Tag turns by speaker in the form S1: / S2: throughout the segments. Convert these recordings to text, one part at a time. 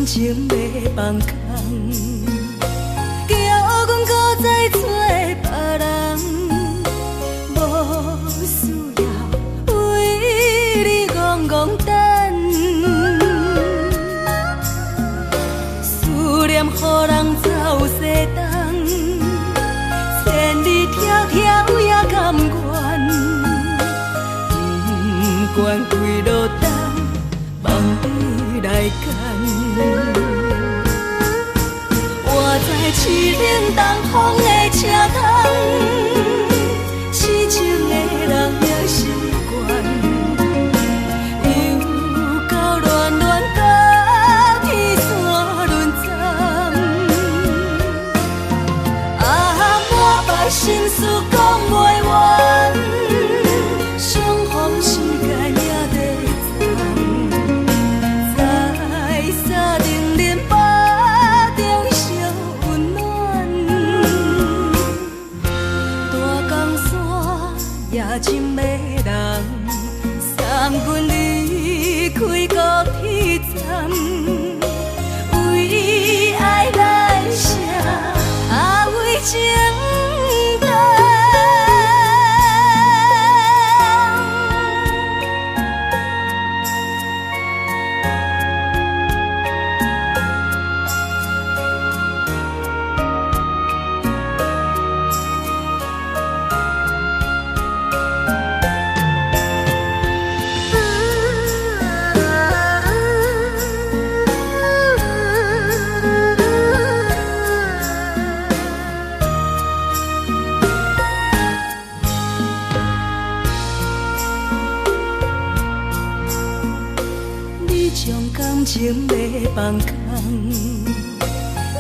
S1: 感情要放空，叫阮搁再找别人，无需要为你戆戆等，思念予人走西东，千里迢迢也甘愿，不管几路灯，望你来牵。我在市顶东风的车窗，痴情的人也习惯，又到恋恋甲天山论战。啊，满腹心事讲袂完，相逢时间也在藏，在沙定林巴中烧温暖。大江山也真迷人，三军离开高铁站，为爱来写为情长。感情要放空，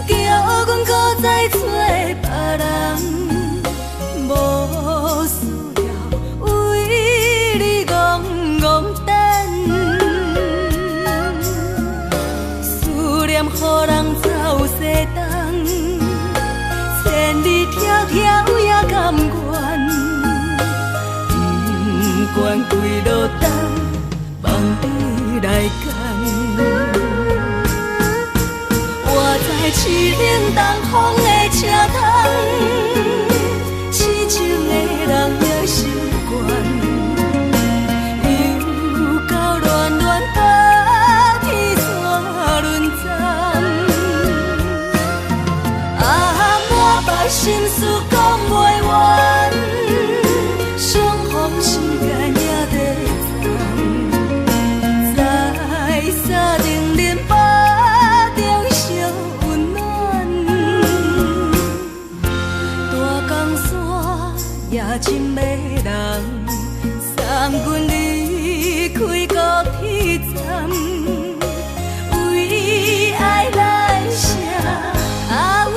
S1: 叫阮搁再找别人，无需要为你戆戆等，思念予人走西东，千里迢迢也甘愿，不管几路灯，望你来牵。我在市顶东风的车窗，痴情的人也习惯，又到恋恋甲天山论战。啊，满腹心事讲袂完，相逢时间也在藏，在沙定林巴中烧温暖。大江山也真迷人，三军离开高铁站，为爱来写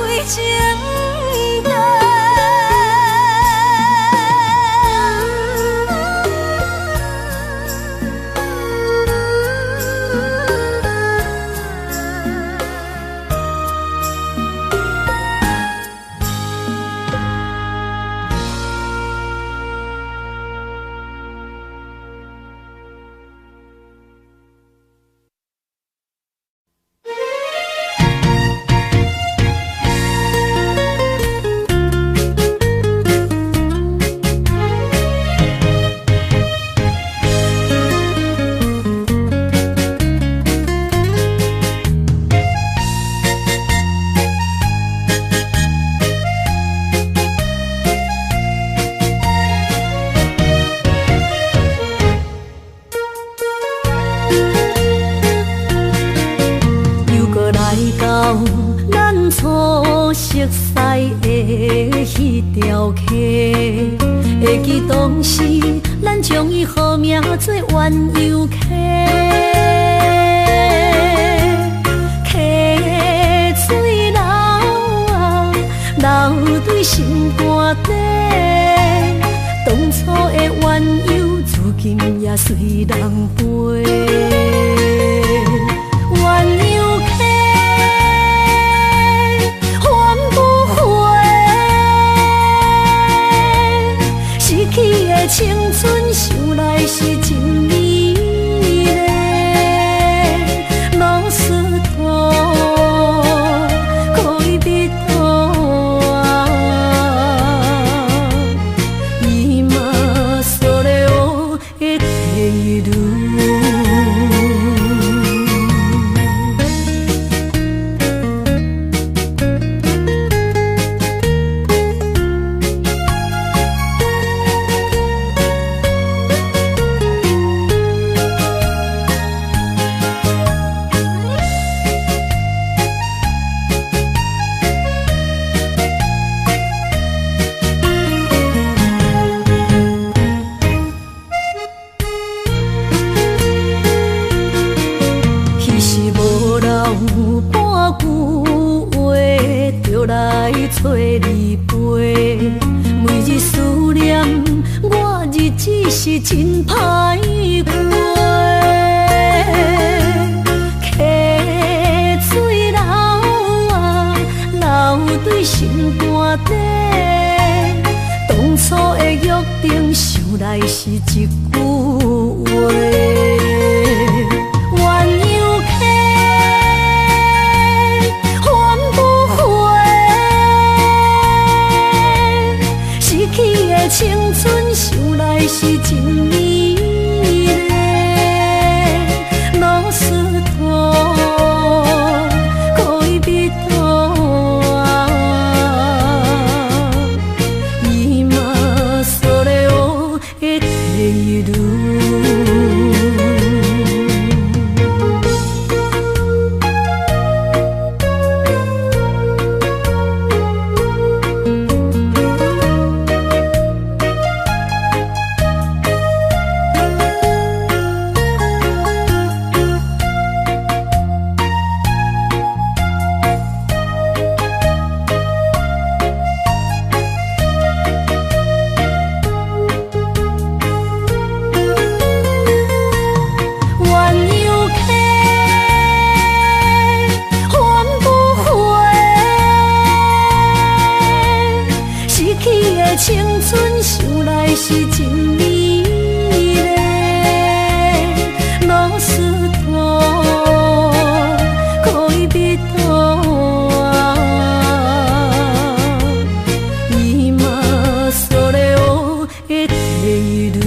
S1: 为情长。熟悉的迄条溪，会记当时咱将伊号名做鸳鸯溪。溪水流啊，流对心肝底。当初的鸳鸯，如今也随人飞。鸳鸯溪。 青春想来是真美丽，往事多是真歹过。溪水流啊，流对心肝底。当初的约定，想来是一句话。鸳鸯溪，换不回。失去的青春，想来是真美丽。老师徒，可以比途啊，伊嘛所了的退路。青春想来是真美丽，老师徒可以比途啊，伊嘛所了的退路。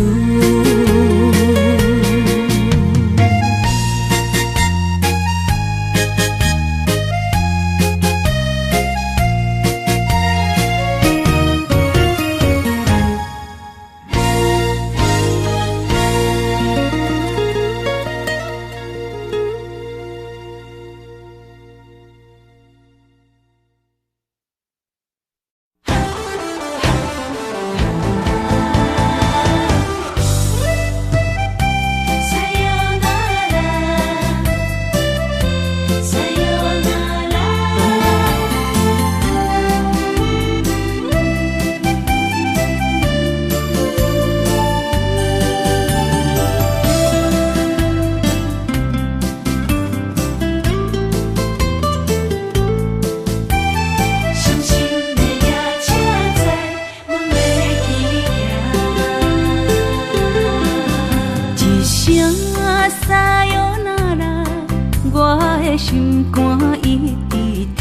S1: 心肝一直疼，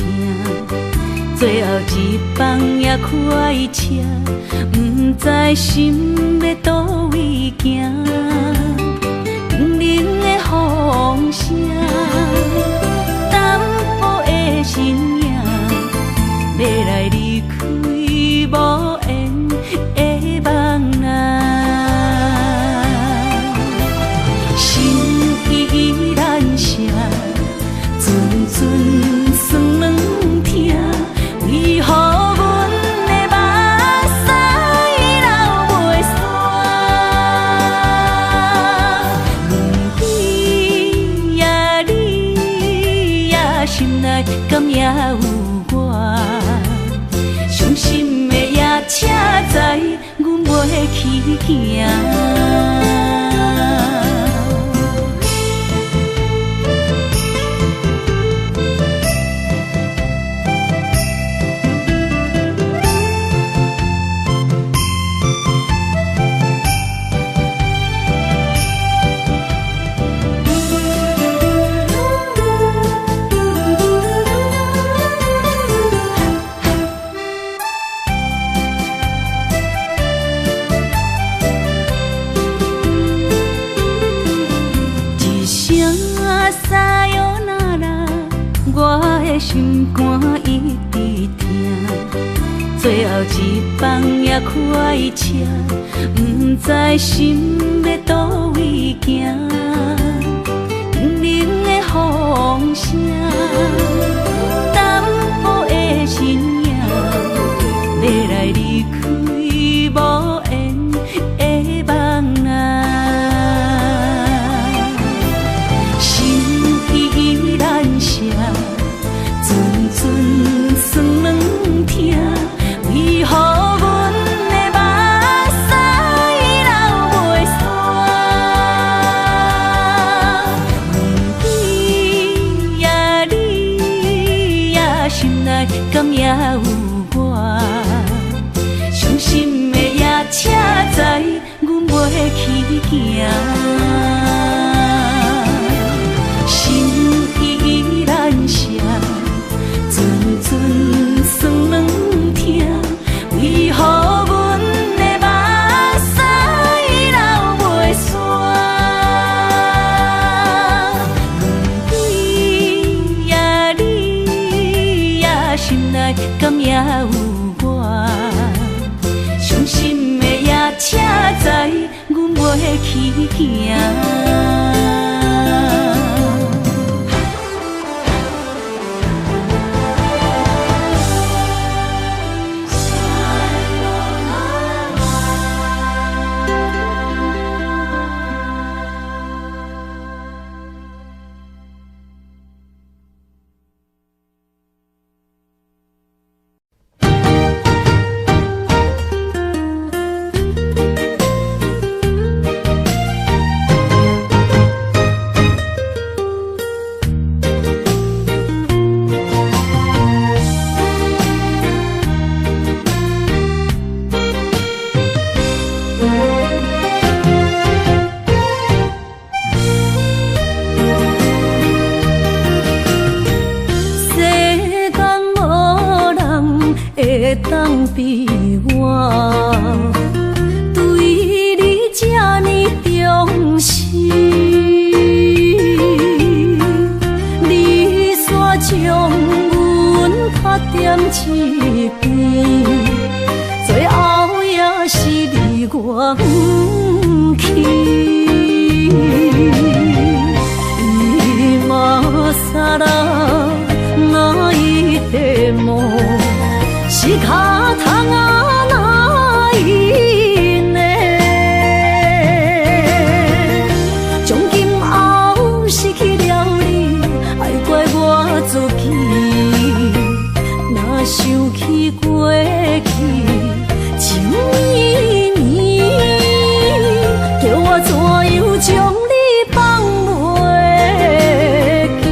S1: 最后一放也开车，不知心要倒位行。冷冷的风声，淡薄的身影，要来离开无缘的梦啊，心依然舍。阵阵酸软疼，为何阮的目屎流袂煞？轮回呀，你呀，心内敢也有我？伤心的夜车载，阮袂去行。心肝一直疼，最后一放也开车，不知心要倒位行。冷冷的风声，淡薄的身影，要来离开无缘的梦啊，心依然舍。阵阵酸软疼，为何阮的目屎流袂煞？行，心依然伤，阵阵酸软痛，为何阮的目屎流袂煞？问对你呀，心内敢也有我？伤心的也请知，阮袂去行。会当比我对你这呢重视，你煞将阮拍点一边，最后也是你我不去。伊嘛啥啦，哪一个梦？是脚痛啊，哪因呢？从今后失去了你，爱怪我自己。若想起过去，情绵绵，叫我怎样将你放袂记？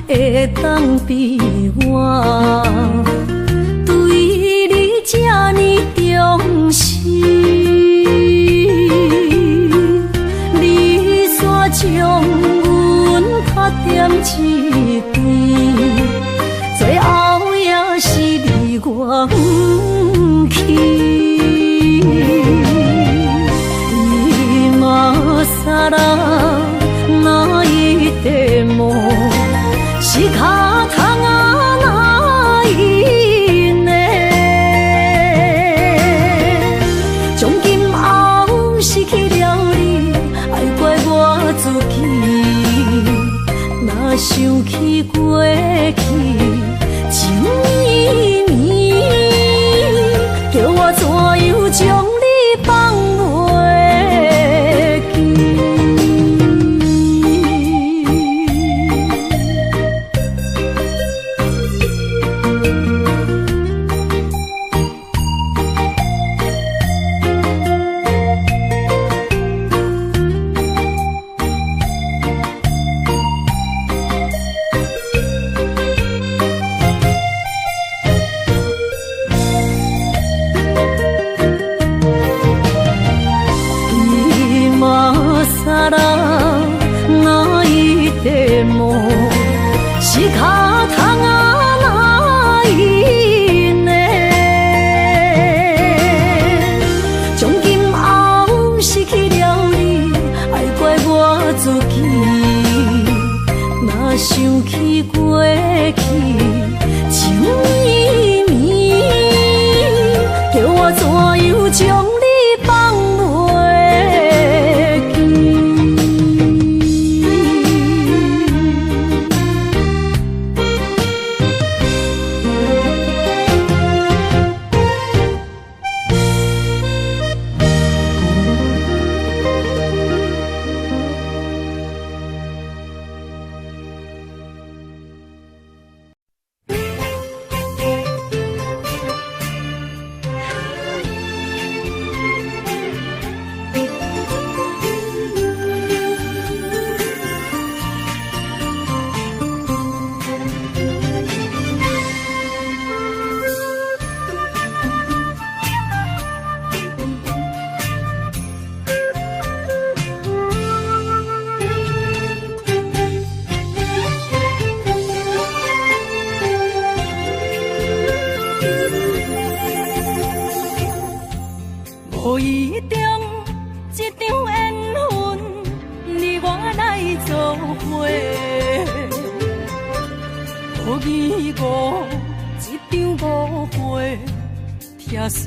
S1: 会当比我对你这呢重视，你煞将阮拍点一边，最后也是你我不去。伊嘛啥啦，哪一个梦？是脚痛啊，哪因呢？从今后失去了你，爱怪我自己。若想起过去，情绵绵，叫我怎样将你放袂记？予伊中一场缘分，你我来做伙。予伊误一场误会，拆散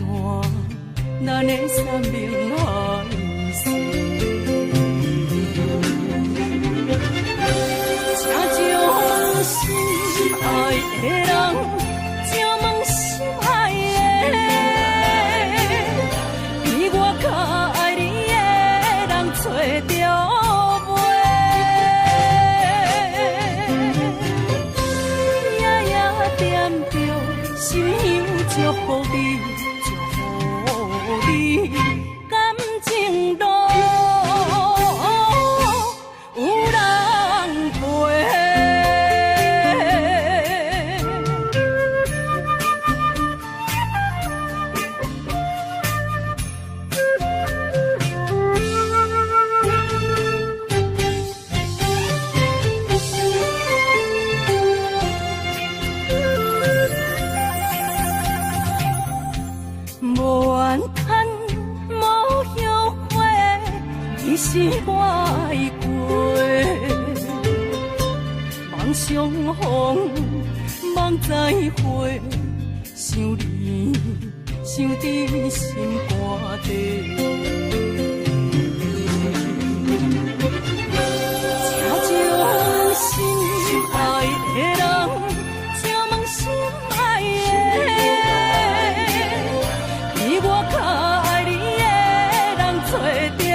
S1: 咱的三明海誓。请将心爱的人，请问心爱的，比我较爱你的人找着袂？夜夜惦着心香祝福你，祝福你感情路。是我的过，梦相逢，梦再会，想你，想伫心肝底。请将心爱的人，请问心爱的，比我较爱你的人找着。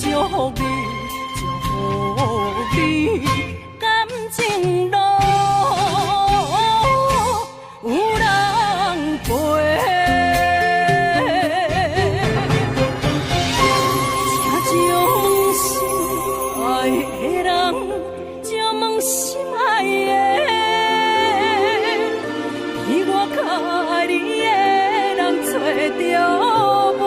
S1: 祝福你，祝福你，感情路有人陪。请将心爱的人，请问心爱的，比我较爱你的人找着袂？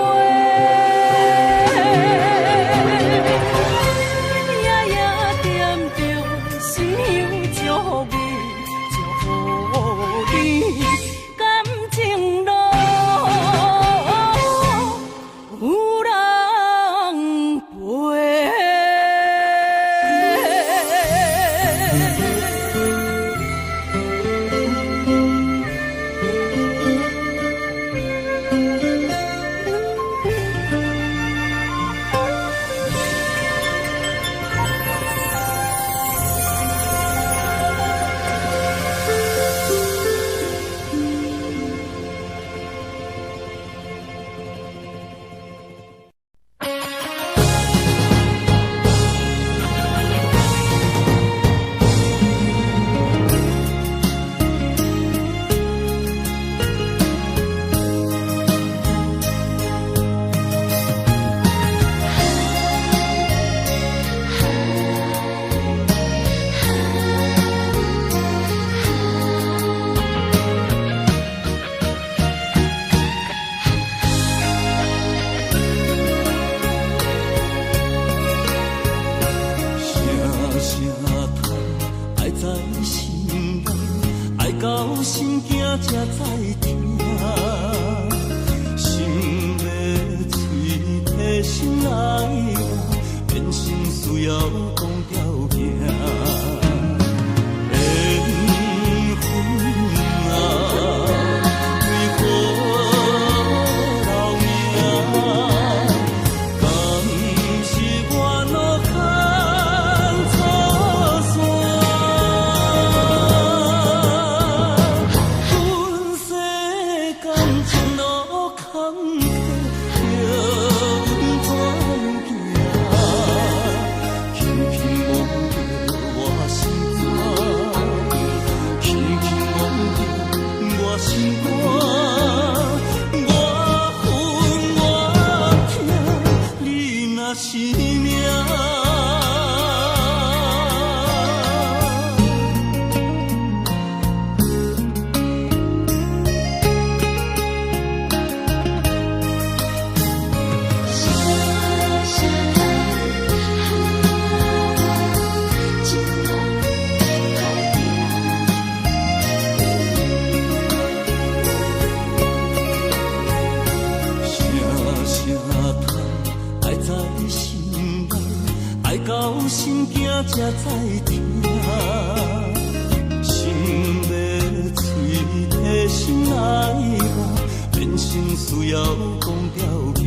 S1: 轻轻
S2: 在听，心要嘴提心来话，人生需要讲条行。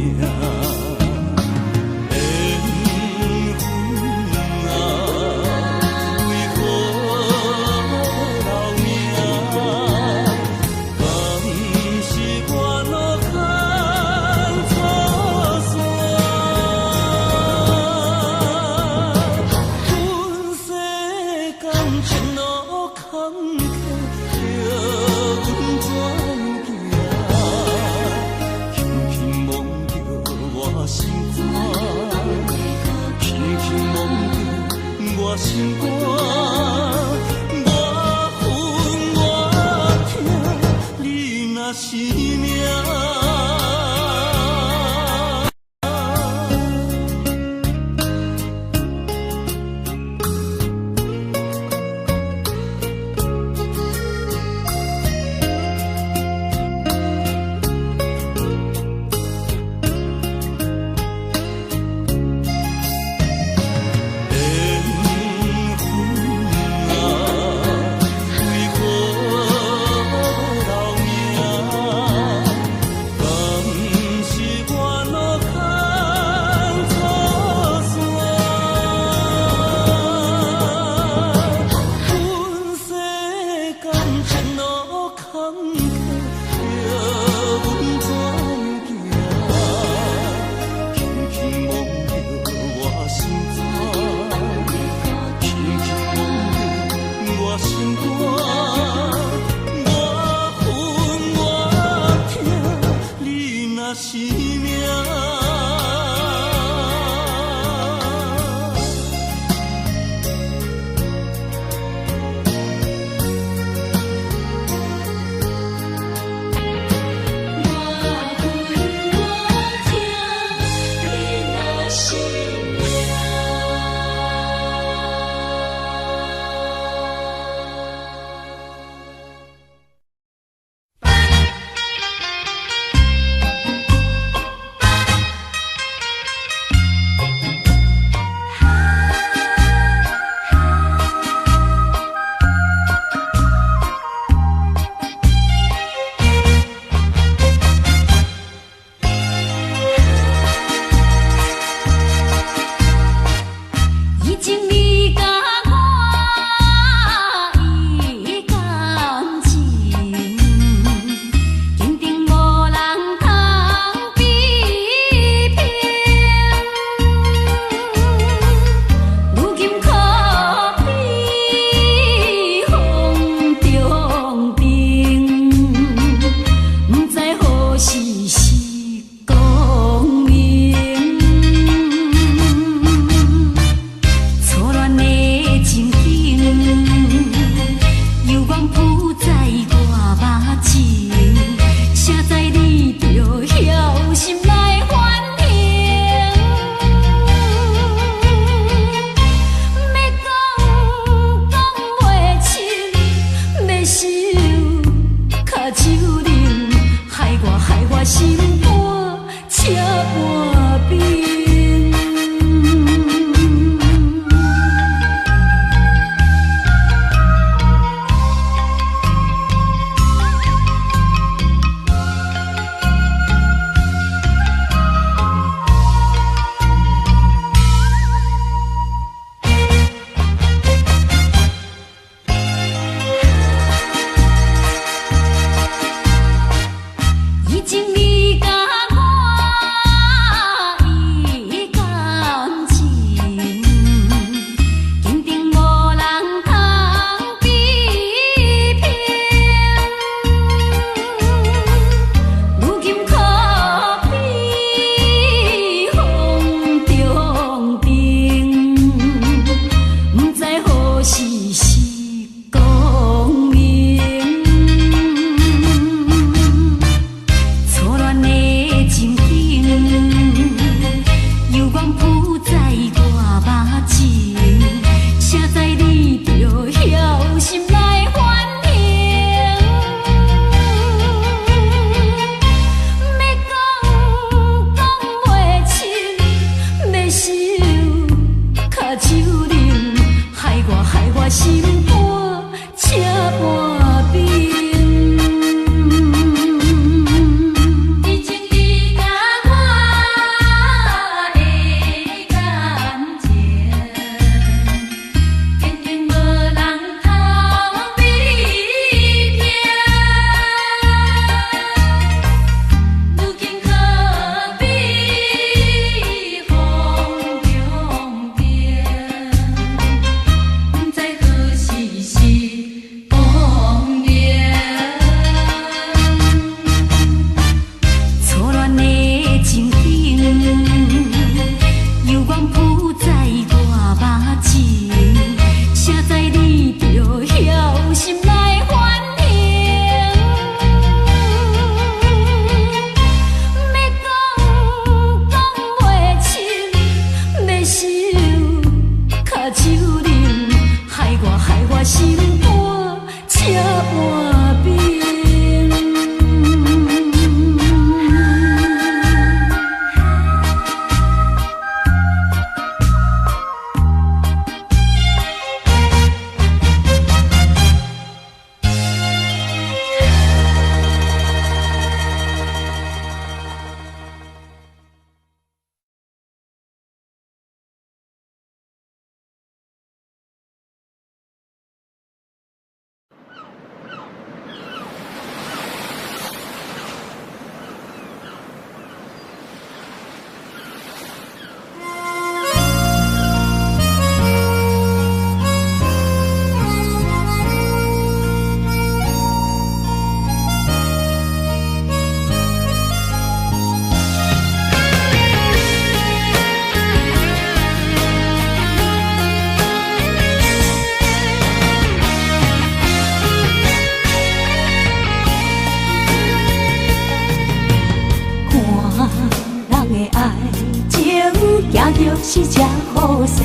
S2: 心肝，我分我痛，你若是命。缘分
S1: 我心肝才换冰。是这好势，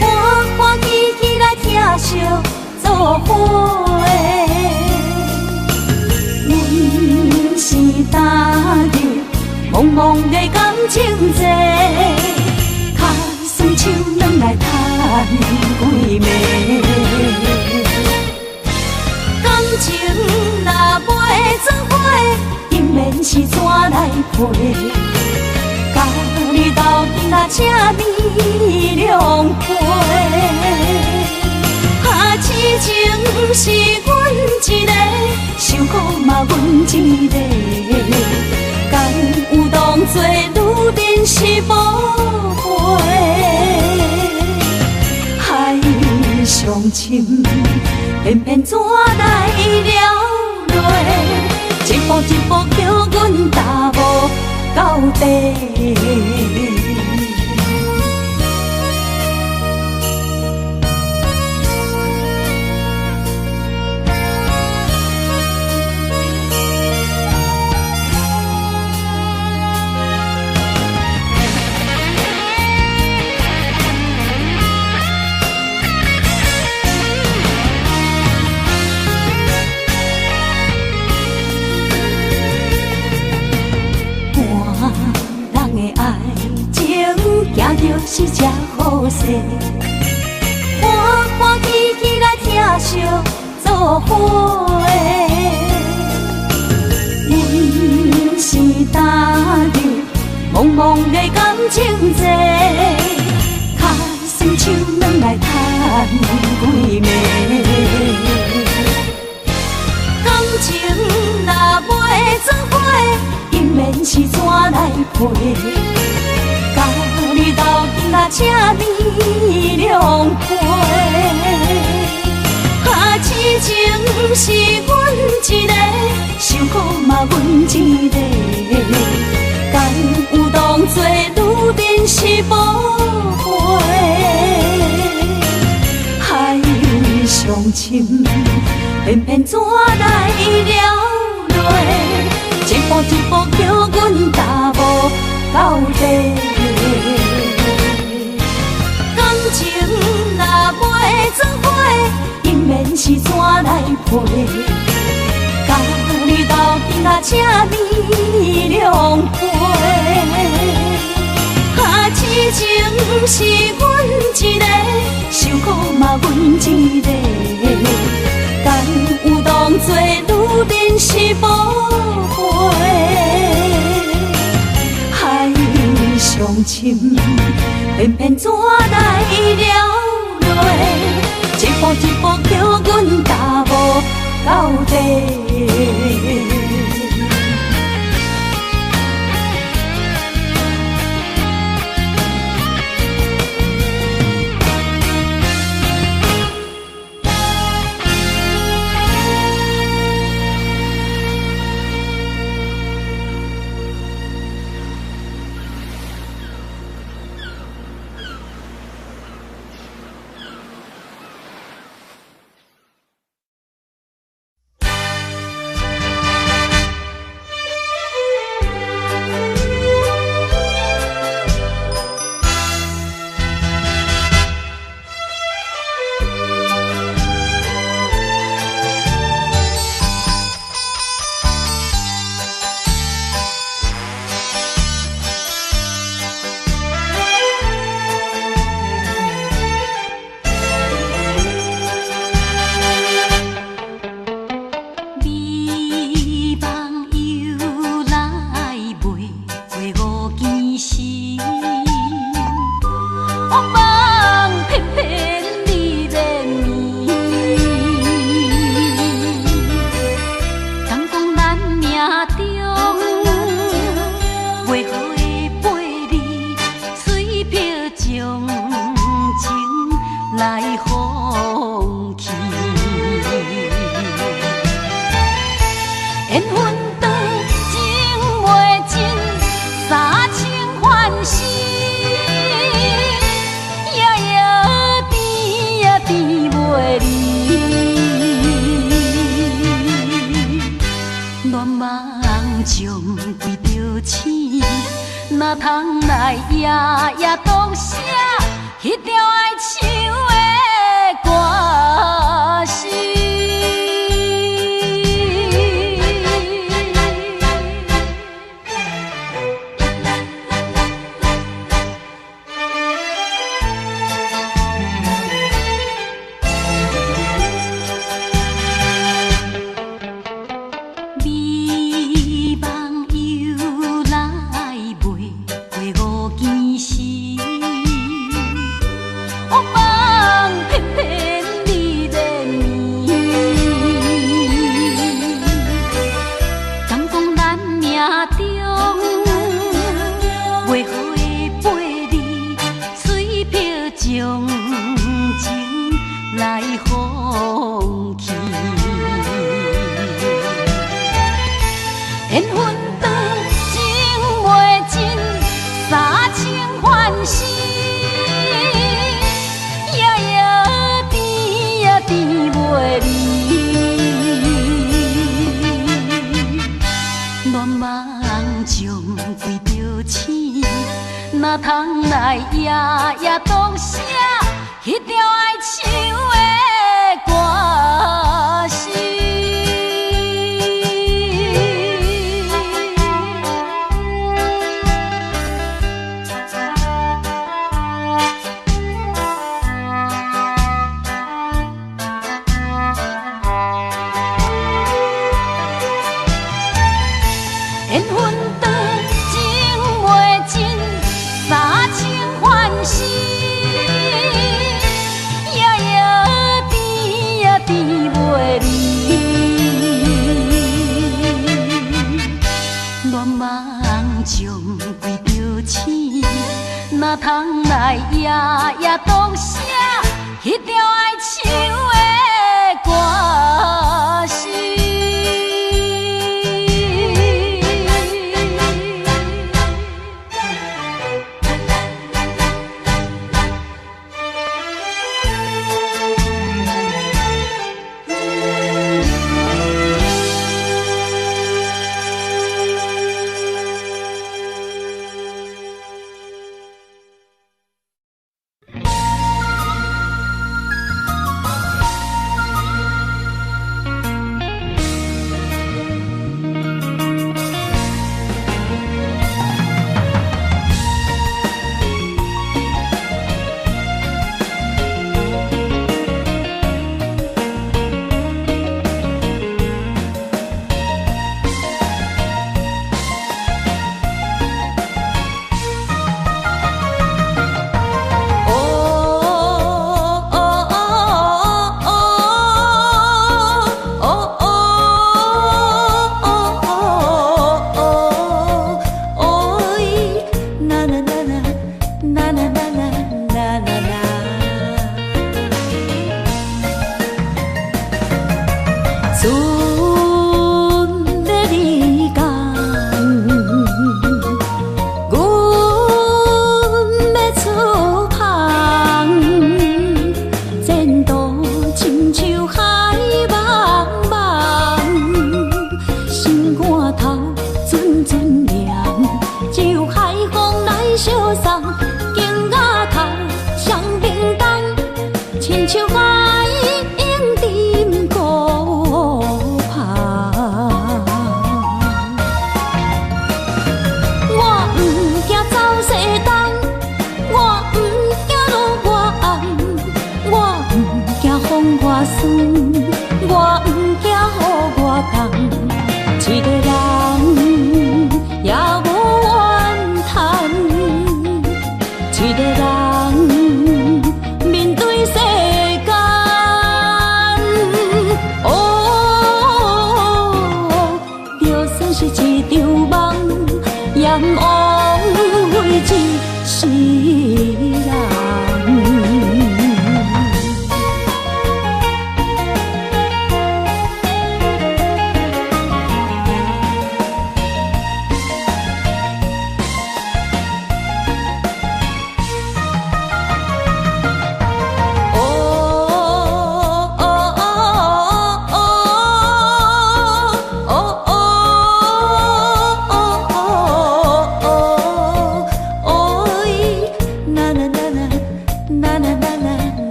S1: 欢欢喜喜来听相作伙的。阮是踏入茫茫的感情债，脚酸手软来叹几暝。感情若袂做伙，应免是怎来陪？甲你斗阵啊，请你谅陪。痴情是阮一个，受苦嘛阮一个。敢有当作女人是无陪？海上深，偏偏怎来了落？一步一步叫阮踏无到底。是这好势，欢欢喜喜来听相作伙的。阮是踏入茫茫的感情债，脚酸手软来叹几暝。感情若袂做伙，应免是怎来陪？甲你斗阵啊，请你谅陪。痴情是阮一个，受苦嘛阮一个。敢有当作女人是无陪？海上深，偏偏怎来了落？一步一步叫阮踏无到底。感情若袂做伙，应免是怎来陪？甲你斗阵啊，请你谅陪。痴情是阮一个，受苦嘛阮一个。敢有当作女人是无陪？海上深，偏偏怎来了落？一步一步叫阮踏无到底。缘分长情袂尽，三情换死，夜夜甜呀甜袂离。恋梦将规着醒，哪通来夜夜当写迄条爱唱的歌词？哪通来夜夜当写迄条爱唱的歌词？缘分长情袂尽，三情换死，夜夜甜呀甜袂离。恋梦将规着醒，哪通来夜夜当写迄条爱唱的歌词？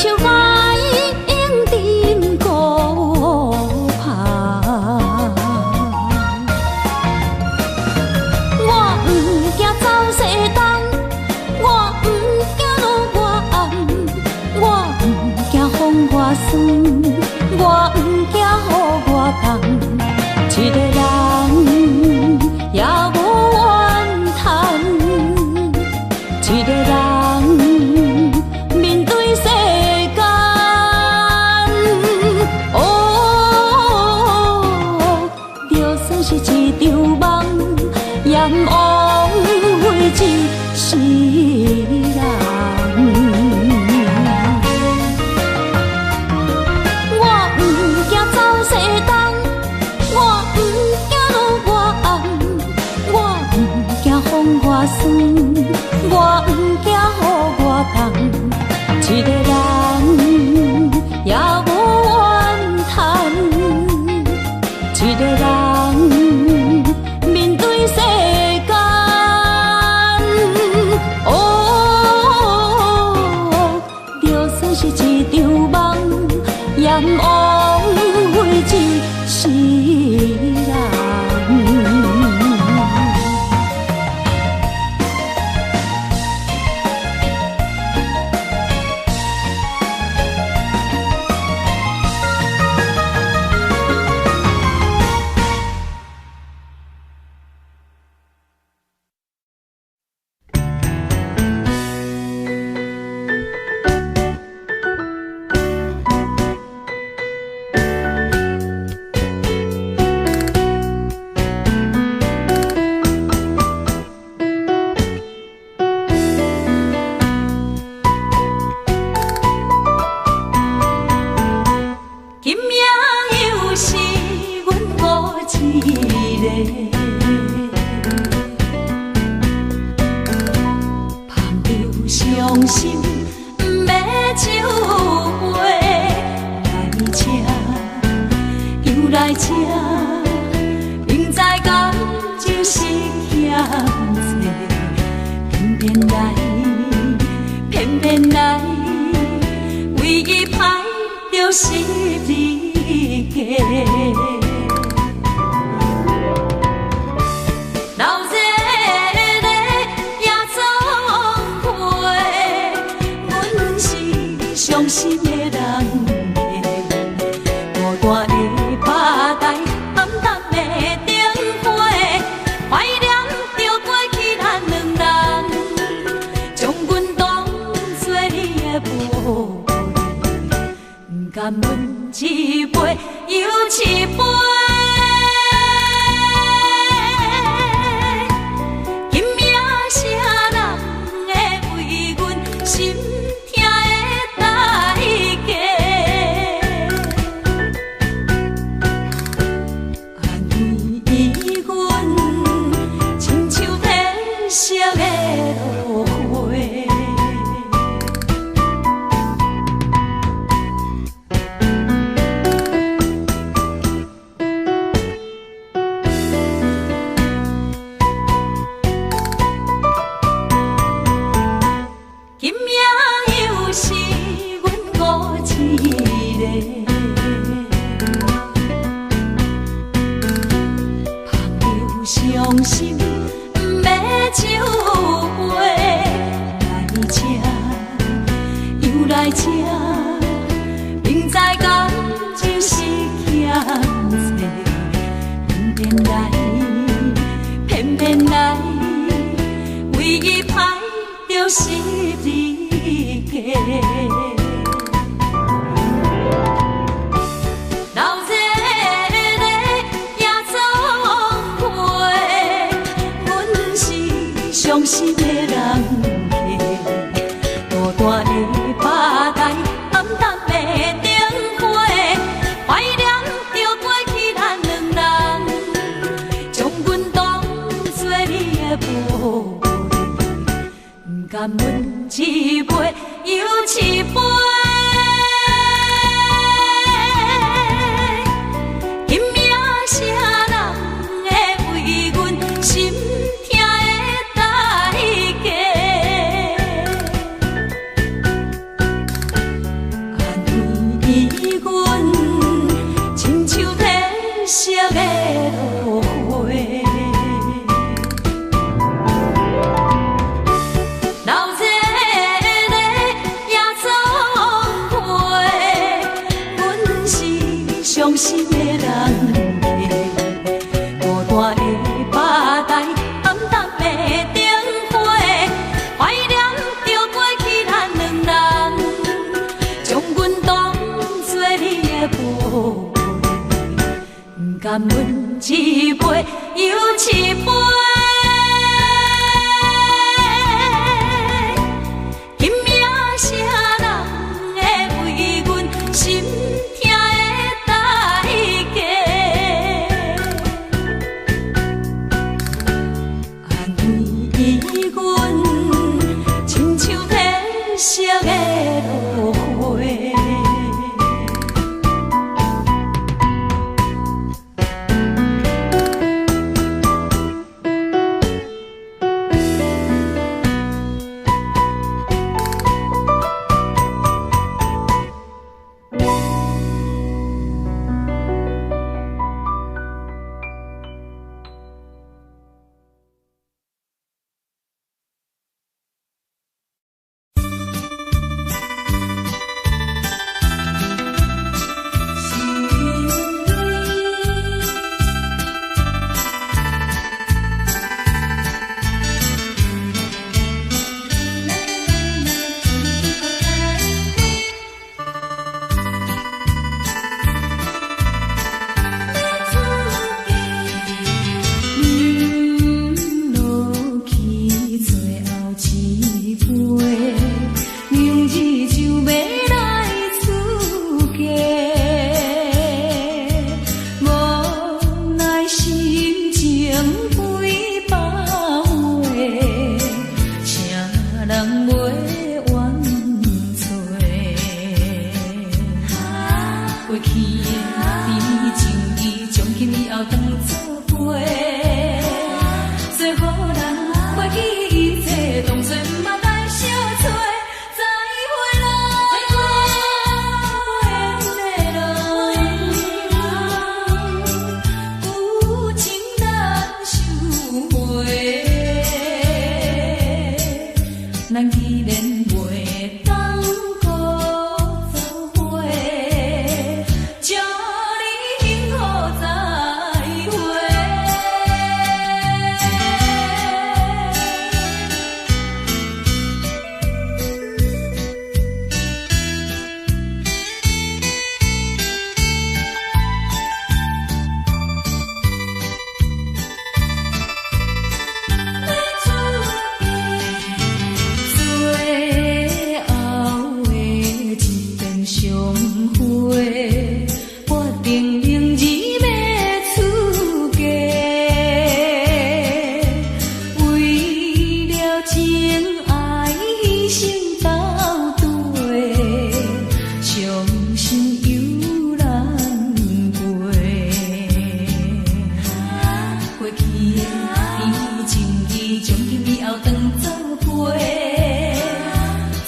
S1: 像海涌沉孤帆。我不惊走西东，我不惊路外暗，我不惊风外酸，我不惊雨外重。一个人也无怨叹，一个人面对世间。哦，就算是一场梦，阎王会一世人。我不惊走西东，我不惊路外暗，我不惊风外酸，我不惊雨外重。一个人也无怨叹，一个人面对世间。哦，就算是一场梦，阎王会一世人。伤心不要酒杯，又来吃，明知感情是欠债，偏偏来，偏偏来，唯一歹就是你家。伤心的人孤单的巴台，暗淡的灯花，怀念着过去咱两人，将阮当作你的宝贝，不甘阮一杯又一杯。今夜啥人会为阮心？伤心不要酒杯，来吃又来吃，明知感情是欠债，偏偏来，偏偏来，唯一歹就是你家。伤心的人孤单的巴台，暗淡的灯花，怀念着过去咱两人，将阮当作你的宝贝，不甘阮一杯又一杯。今夜啥人会为阮心痛的代价？伤心的人孤单的巴台，暗淡的灯火，怀念着过去咱两人，将阮当作你的宝贝，不甘阮一杯又一杯。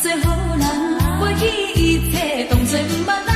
S1: 最好人过去一切当作捌。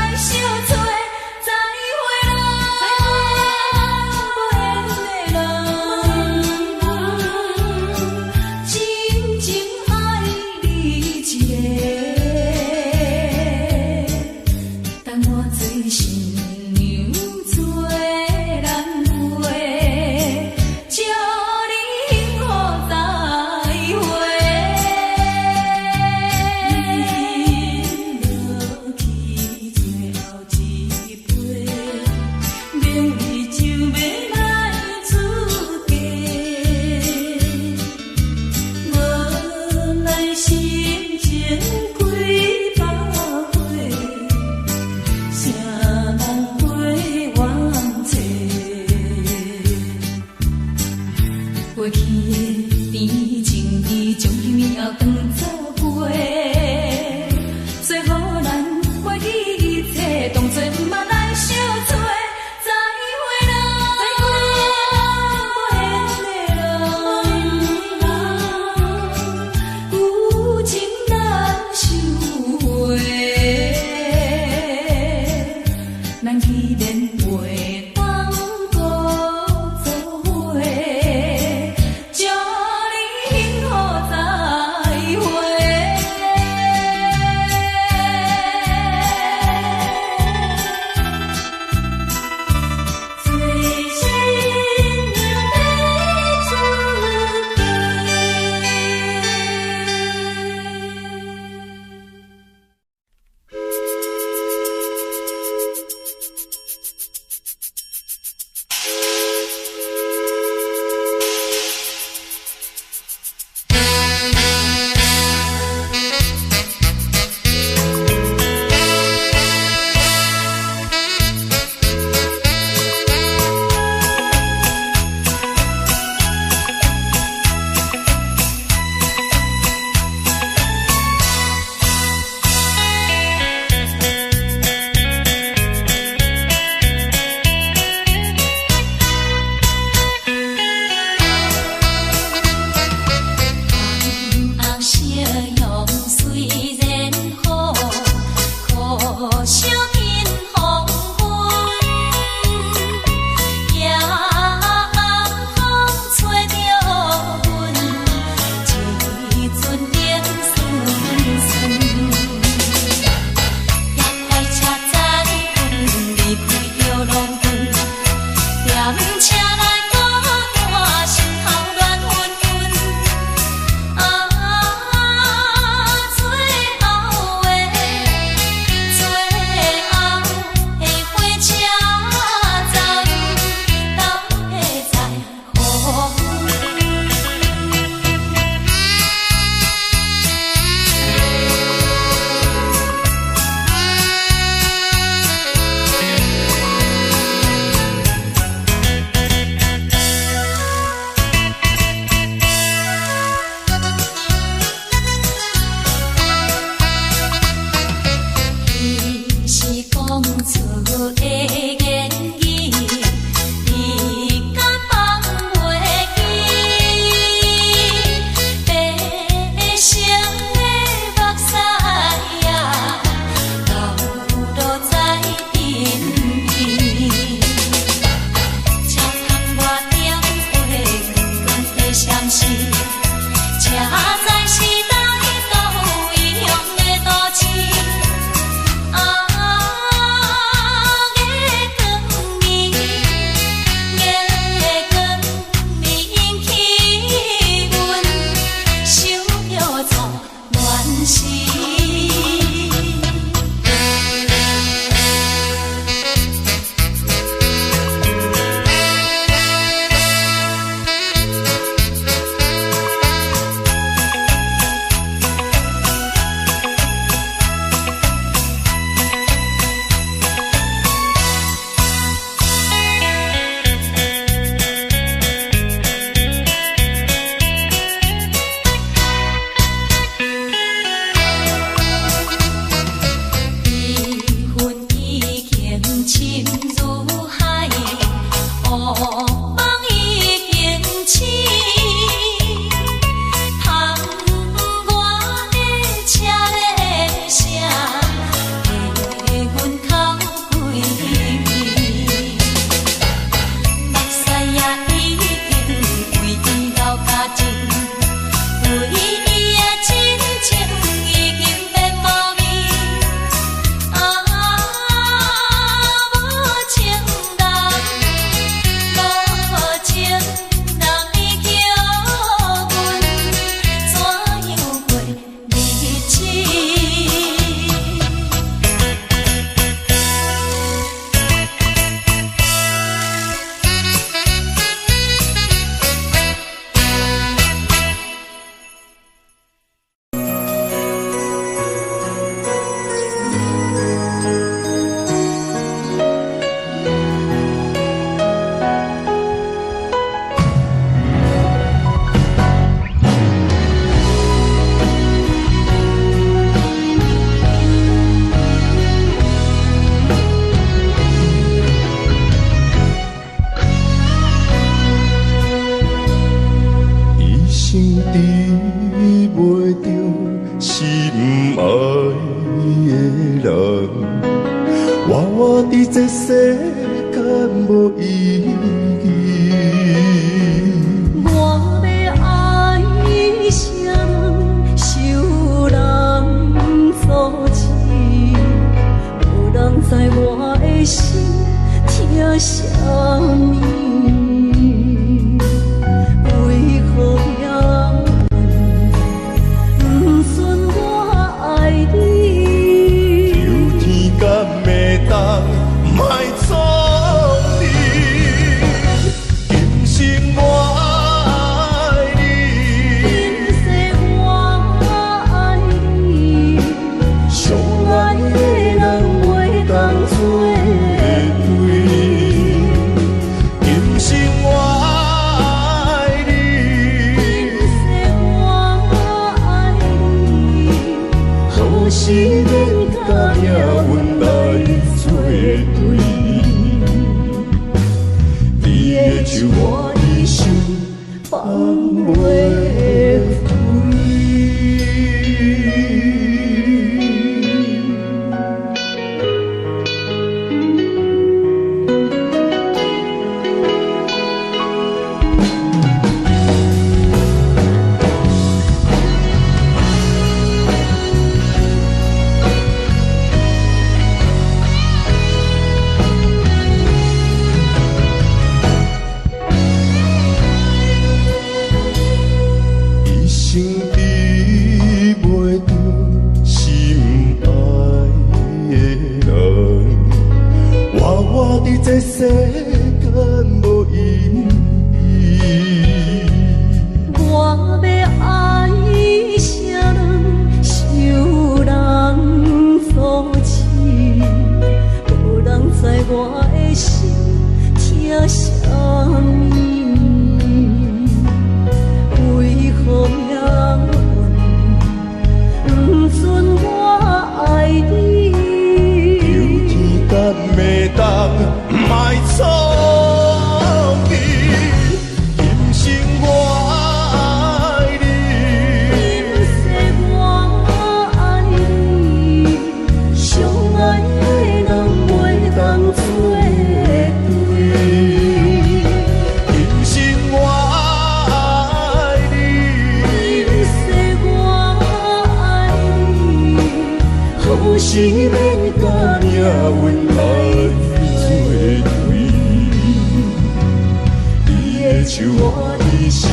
S2: 像我一生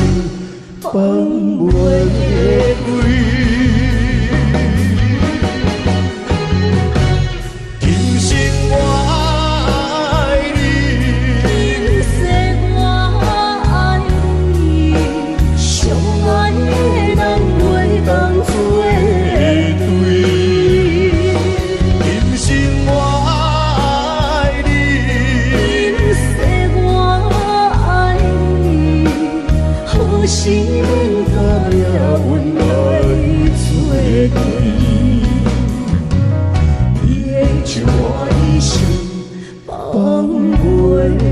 S2: 放袂开。今生我爱你，
S1: 今世我爱你，相爱的人袂当作对。
S2: 今生我爱你，
S1: 今世我爱你，好心甲命运来作对。你的情我一生放袂开。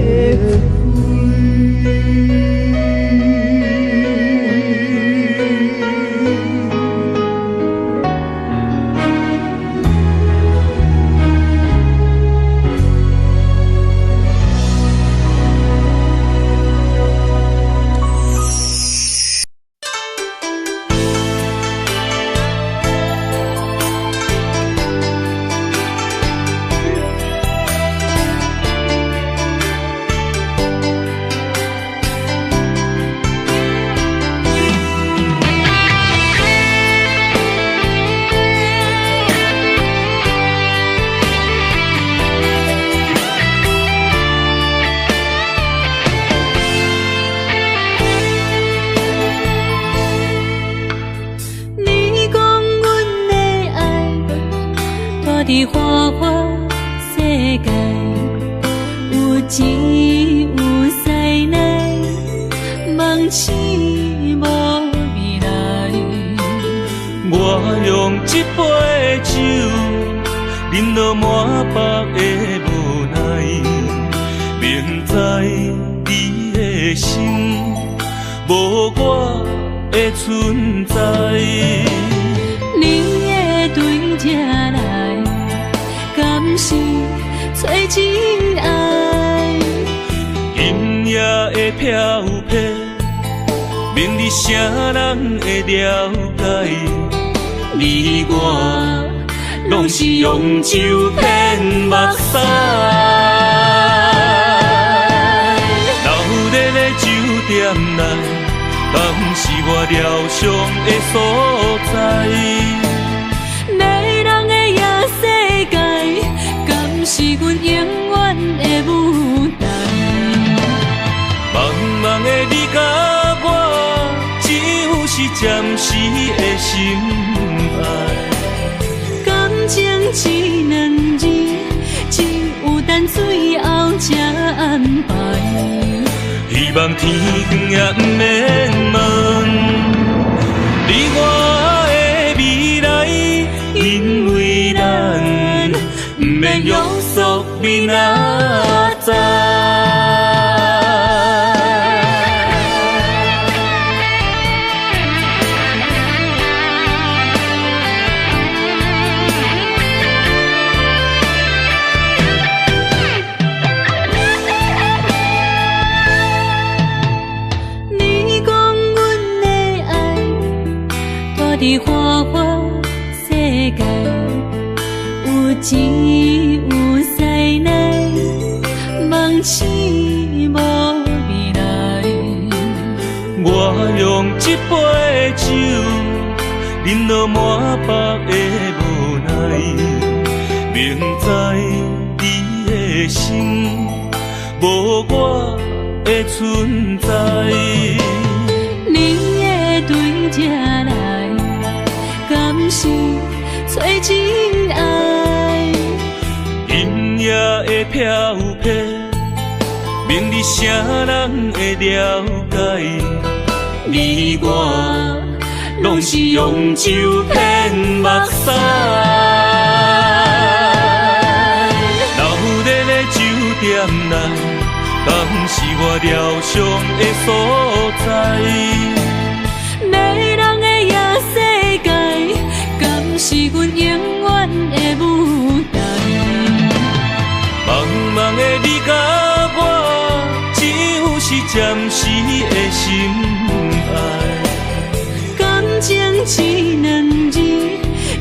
S1: 伫花花世界，有钱有势来，梦醒无未来。
S2: 我用一杯酒，饮落满腹的无奈，明知你的心无我的存在。
S1: 你的对这来，敢是找真爱？
S2: 今夜的飘泊，明日谁人会了解？你我拢是用酒骗目屎，流热的酒店内，敢是我疗伤的所在？
S1: 迷人的夜世界，敢是阮永远的舞台？
S2: 茫茫的你甲我，只有是暂时的心爱。
S1: 感情只两字，只有等最后才安排。
S2: 希望天光也不免问你我的未来，因为咱不免约束明仔载。伫花花世界，有钱有势来，梦醒无未来。我用一杯酒，饮落满腹的无奈，明知你的心无我的存在。
S1: 你的对这来，敢是找真爱？
S2: 今夜的飘泊，明日谁人会了解？你我拢是用酒骗目屎，流热的酒店内，敢是我疗伤的所在？
S1: 迷人的夜世界，敢是阮永远的舞台？
S2: 茫茫的你甲我，只有是暂时的心爱。
S1: 感情只两字，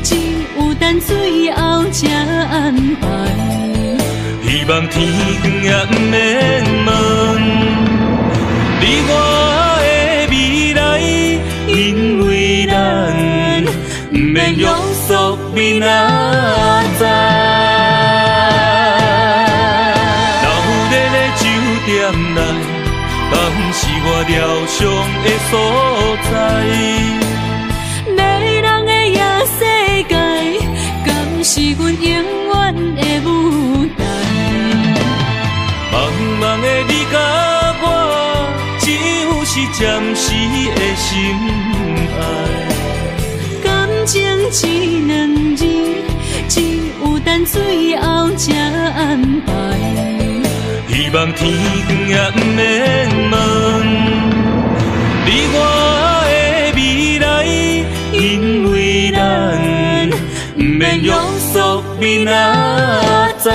S1: 只有等最后才安排。
S2: 希望天光也不免问你我明仔载。老日的酒店内，敢是我疗伤的所在？
S1: 迷人的夜世界，敢是阮永远的舞台？茫茫的你甲我，只有是暂时的心爱。感情一两字，只有等最后才安排。希望天光也不免问，你我的未来，因为咱不免约束明仔载。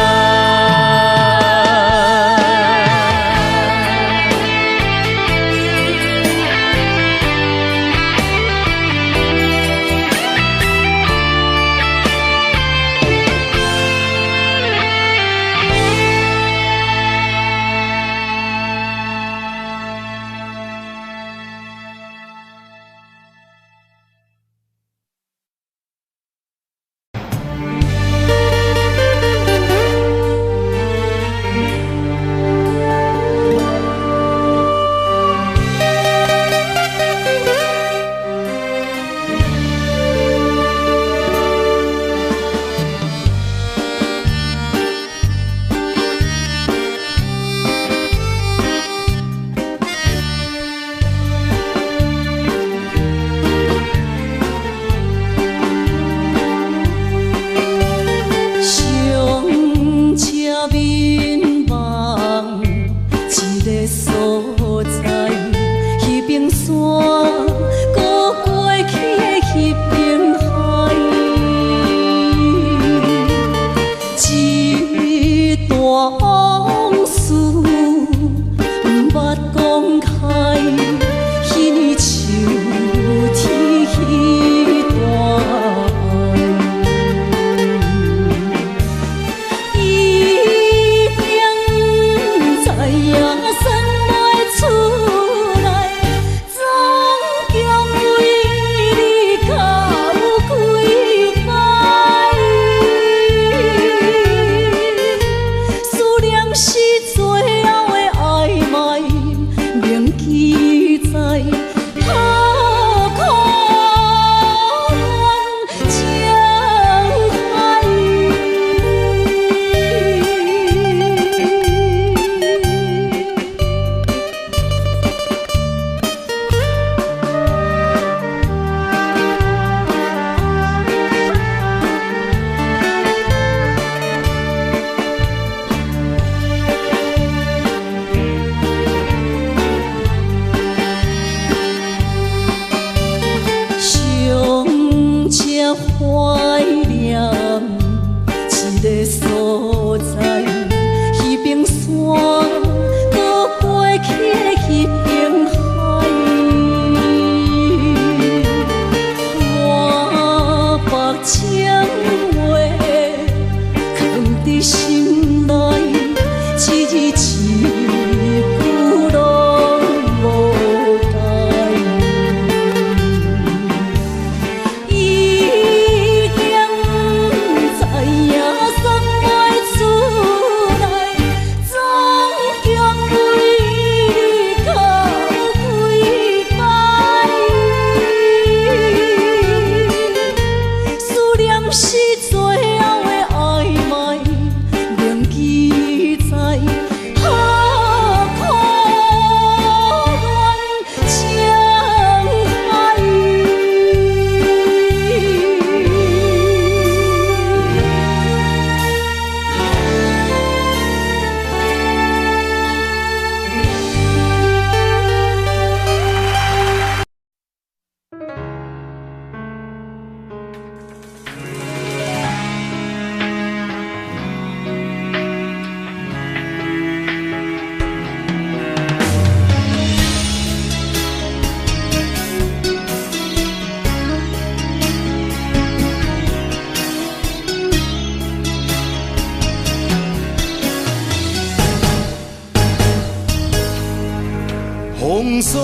S3: 风霜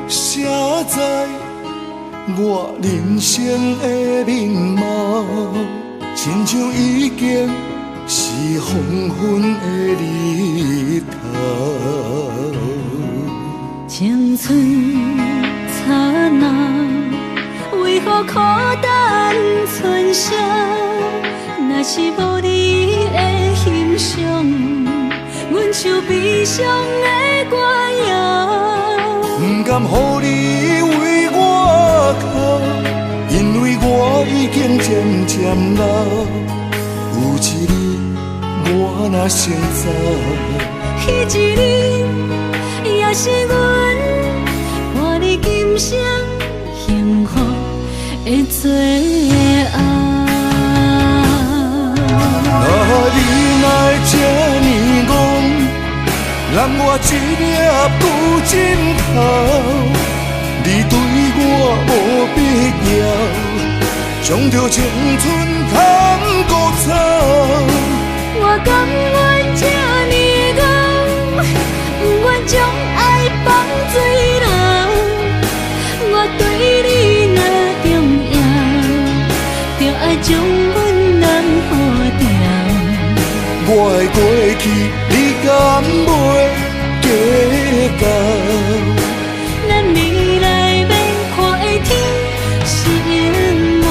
S3: 声在我人生的面貌，亲像已经是黄昏的日头。
S1: 青春刹那，为何孤单剩下？若是无你的欣赏，阮像悲伤的歌谣。
S3: 不甘予你为我哭，因为我已经渐渐老。有一日我若先走，
S1: 彼一日也是阮伴你今生幸福的最后。
S3: 你哪会这呢戆，让我一粒不枕头。你对我无必要，将着青春通孤草。
S1: 我甘愿这呢戆，不愿将爱放水流。我对你若重要，就爱将阮人付掉。
S3: 我的过去，你敢袂计较？
S1: 咱未来要看的天是永远，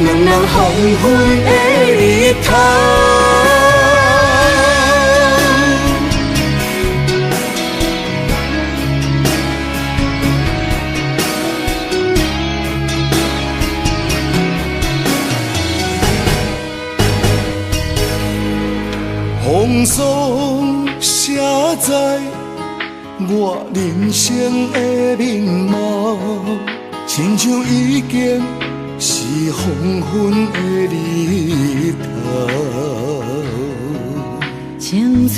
S1: 两人黄昏的日头。
S3: 风霜写在我人生的面貌，亲像已经是黄昏的日头。
S1: 青春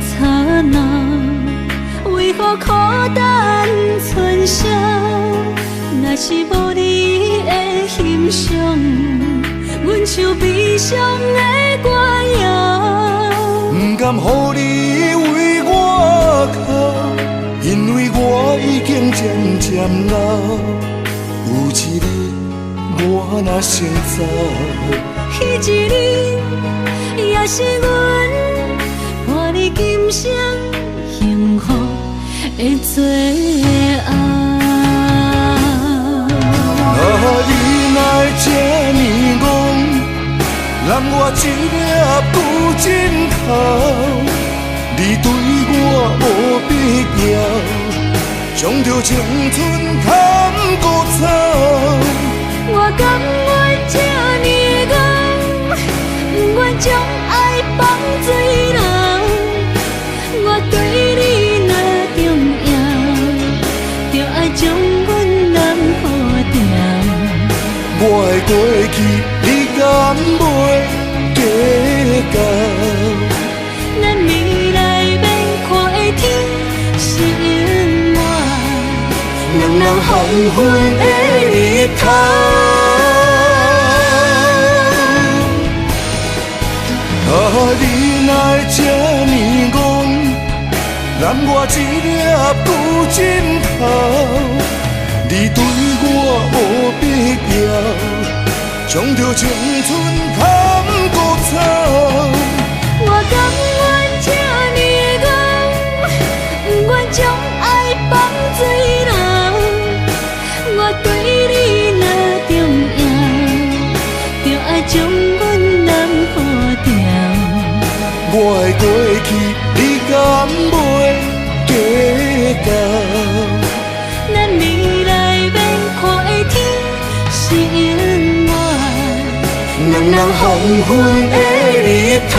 S1: 刹那，为何孤单剩下？若是无你的欣赏，阮像悲伤的歌谣。
S3: 不甘予你为我哭，因为我已经渐渐老。有一日我若先走，
S1: 彼一日也是阮伴你今生幸福的最后。
S3: 你哪会这呢戆，让我一粒不枕头。你对我无必要，将着青春通孤草。
S1: 我甘愿这呢戆，不愿将爱放水流。我对你若重要，就爱将阮人付掉。
S3: 我的过去，你敢袂计较？
S1: 咱未来要看的天是永远，两人黄昏的日头。
S3: 你哪会这呢戆，让我一粒不枕头。你对我无必要，将着青春通孤草。
S1: 我甘愿这呢戆，不愿将爱放水流。我对你若重要，就爱将阮人付掉。
S3: 我的过去，你敢袂计较？
S1: 咱未来要看的天是永远，两人黄昏的日头。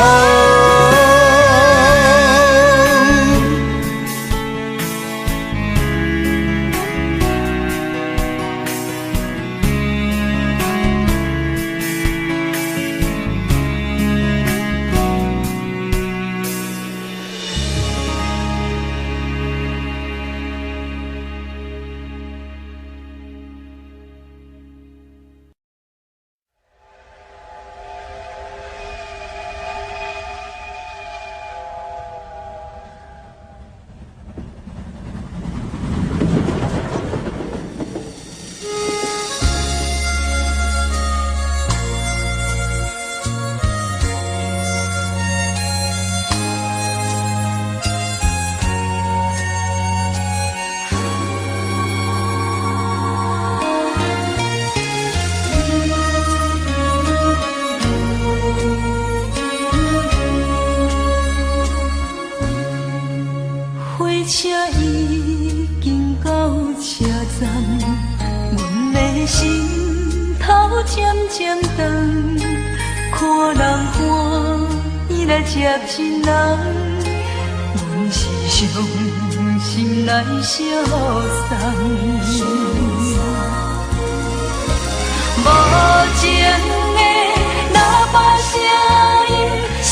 S1: 渐渐长，看人欢喜来接亲人，阮是伤心来相送。无情的喇叭声音，声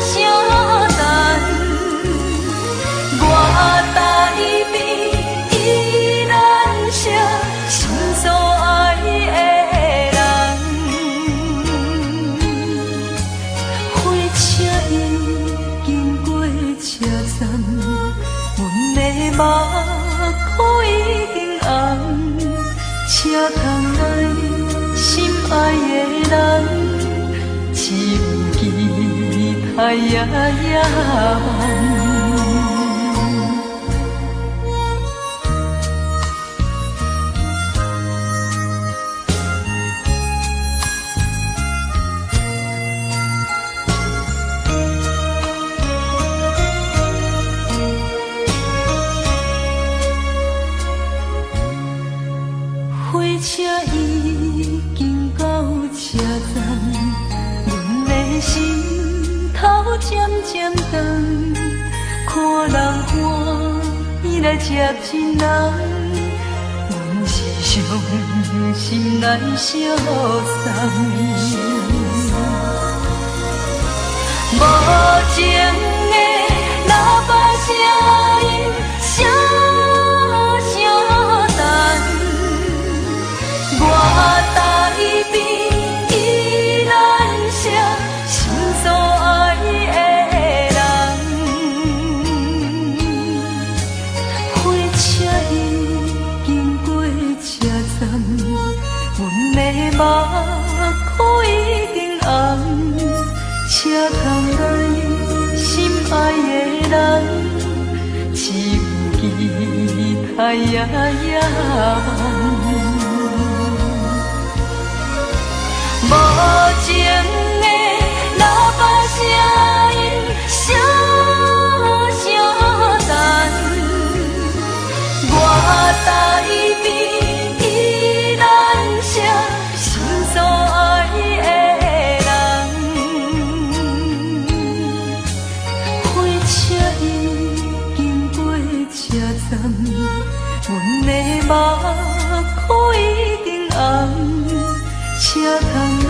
S1: 声淡，我台边依然写心所爱的人。火车已经过车站，阮的目眶已经红，车窗内心爱的人，只有期待夜夜梦。火车已经到车站，阮的心头渐渐长，看人欢喜来接亲人，阮是伤心来相送。无情的喇叭声音，声声淡。我台边依然写心所爱的人，火车已经过车站，阮的目眶已经红，车窗内心爱的人，只有期待夜夜梦。无情的喇叭声音，声声淡，我台边依然写心所爱的人。火车已经过车站，阮的目眶已经红，车窗内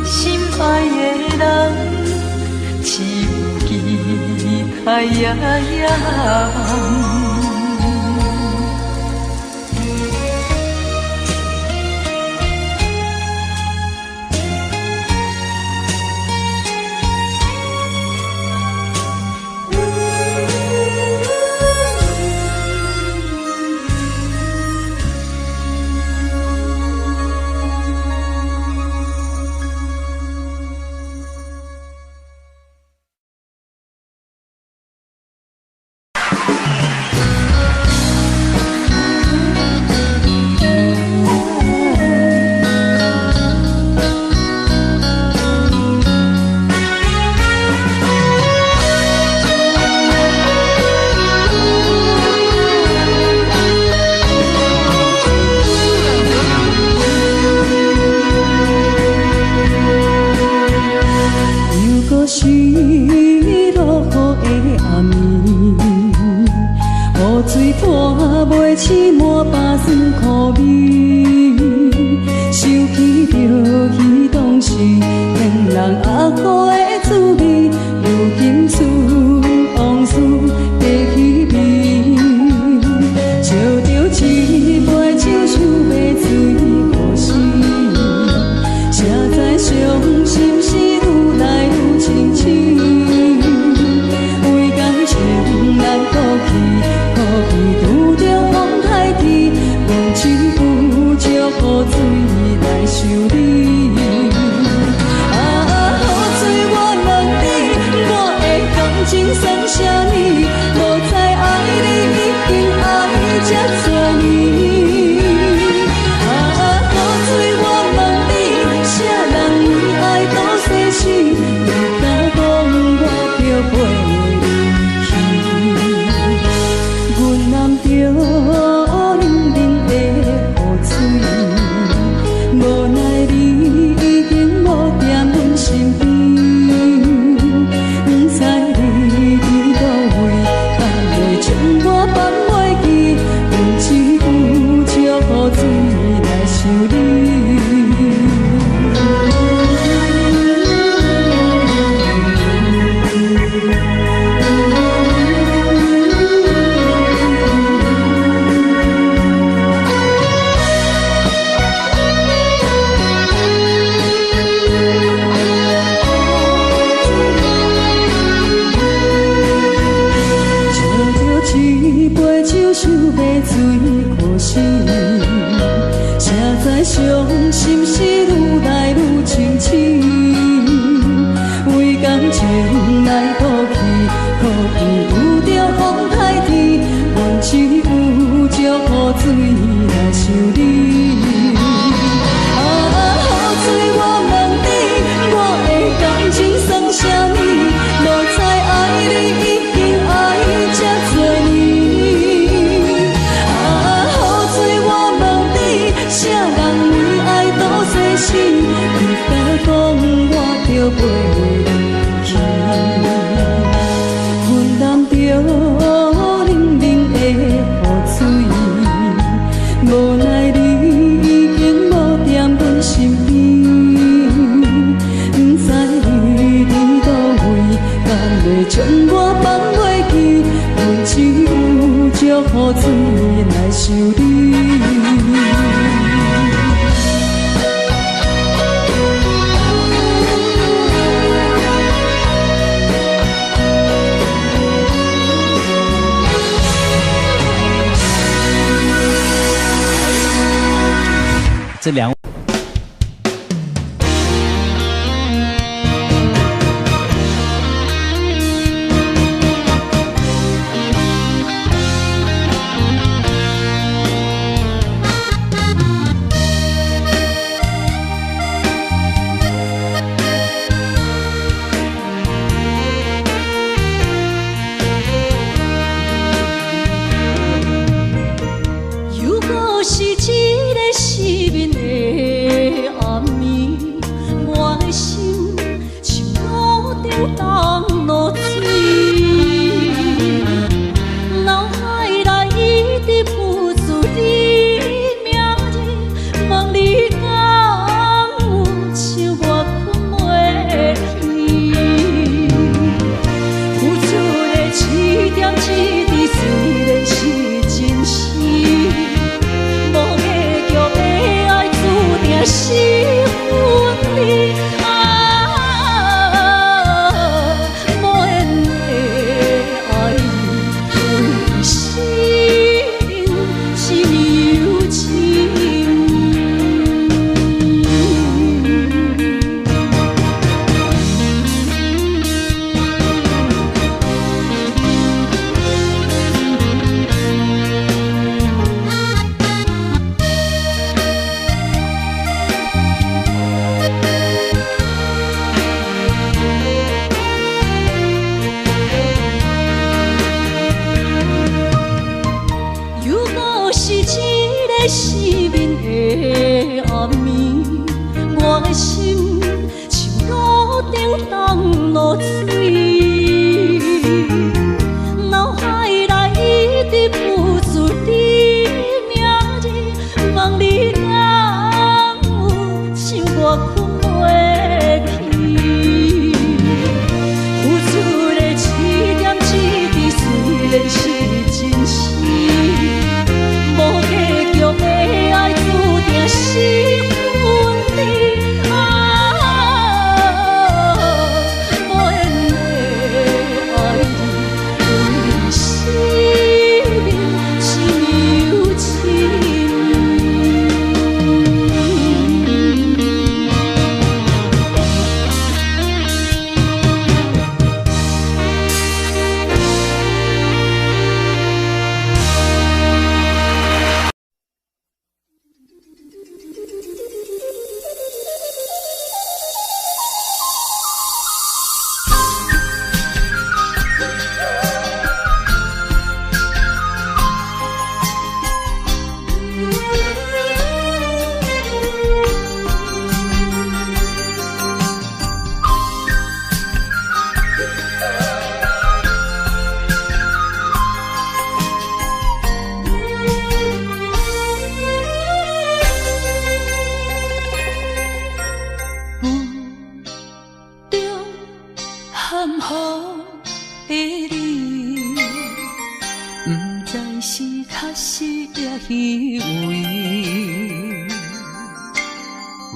S1: 心爱的人，只有期待夜夜梦。
S4: 水来修理，好水这两位。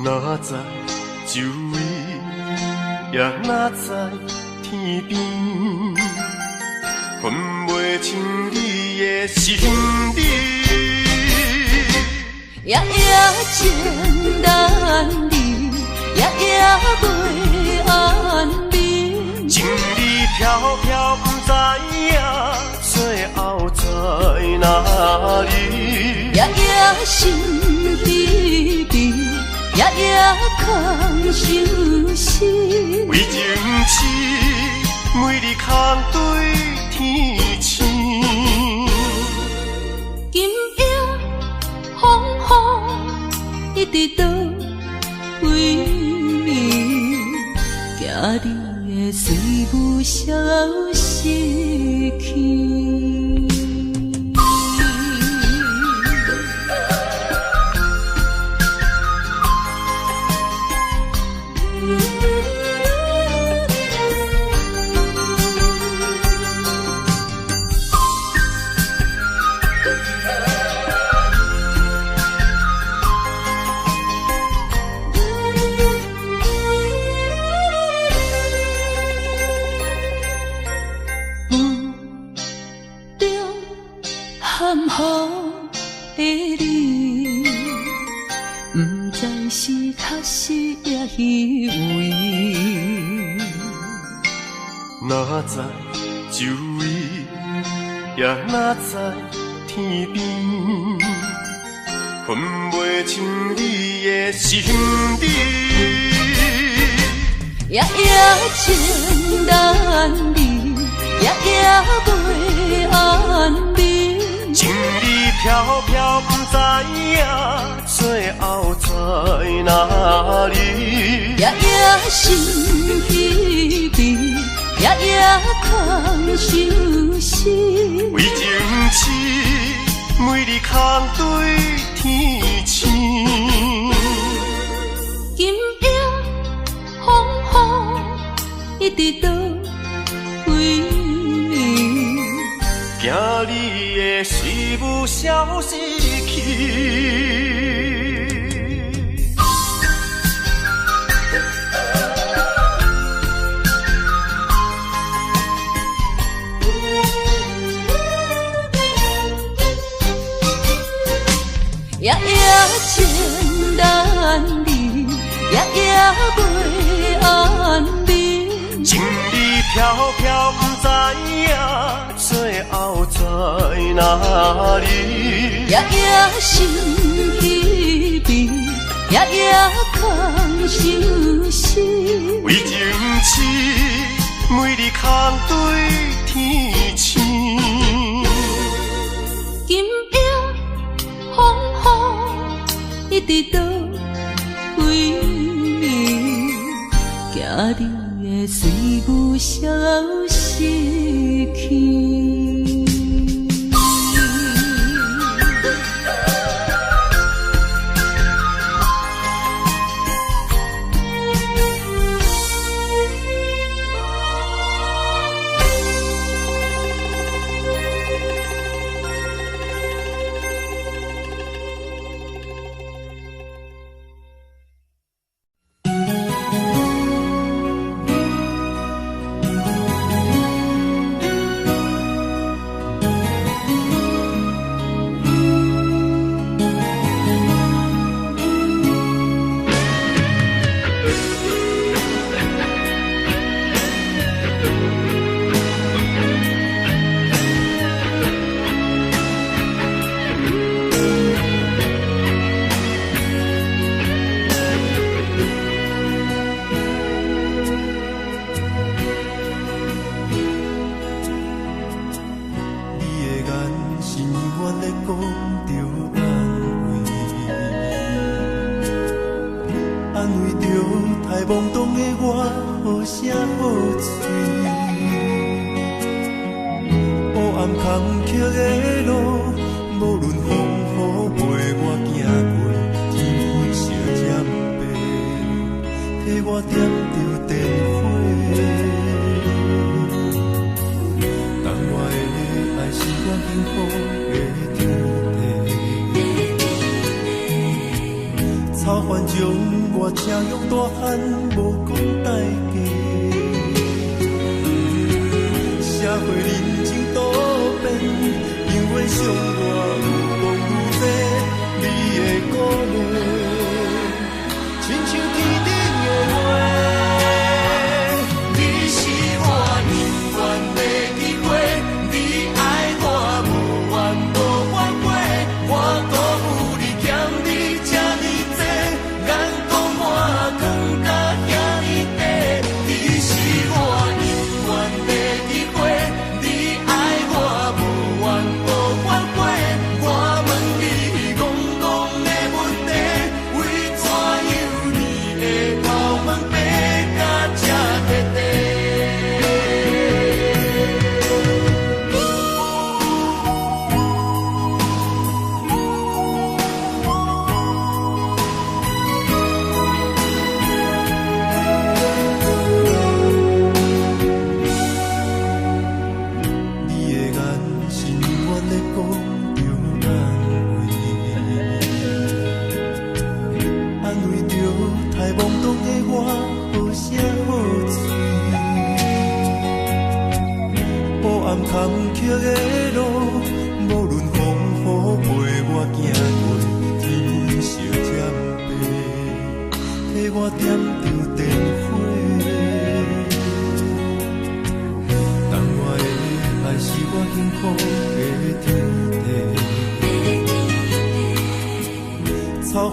S3: 哪知周围，也哪知天边，分袂清你的心理。
S1: 夜夜情难离，夜夜袂安眠。
S3: 情理飘飘，不知影最后在哪里。
S1: 夜夜心离离。夜夜空相思，
S3: 为情痴，每日空对天星。
S1: 今夜风雨一直到为暝，惊你的随无消息去。
S3: 哪知周围，也哪知天边，分袂清你的心理。
S1: 夜夜情难离，夜夜袂安眠。
S3: 情意飘飘，不知影最后在哪里。
S1: 夜夜心稀微，夜夜空相思。
S3: 为情痴，每日空对天星。
S1: 今夜风雨一直倒位，
S3: 惊你的随无消失去。
S1: 夜夜情难离，夜夜袂安眠。
S3: 情意飘飘，不知影最后在哪里。
S1: 夜夜心稀微，夜夜空相思。
S3: 为情痴，每日空对天星。
S1: 今夜风雨一直倒位，惊你的随无消失去。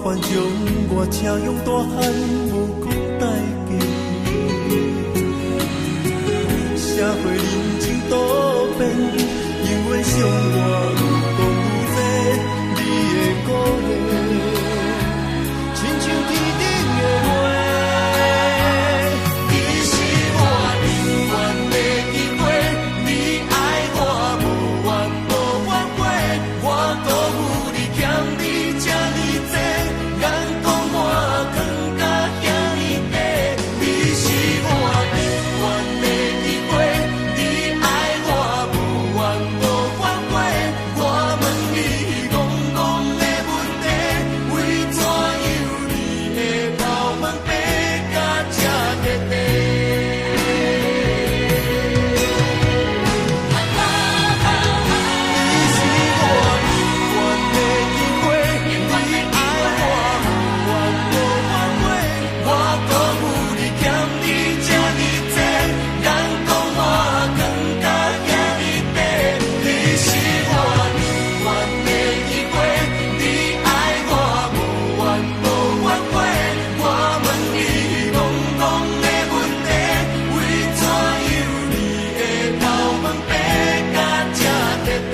S3: 反将我车用大汉无讲代价。社会人情多变，永远相我有讲有这，你的鼓励，亲像天顶的花。你是我永远的机会，你爱我无怨无怨过，我辜负你欠你这呢多，人讲我扛甲遐呢短。你是我永远的机会，你爱我无怨无怨过，我问你戆戆的问题，为怎样你的头毛白甲这短短？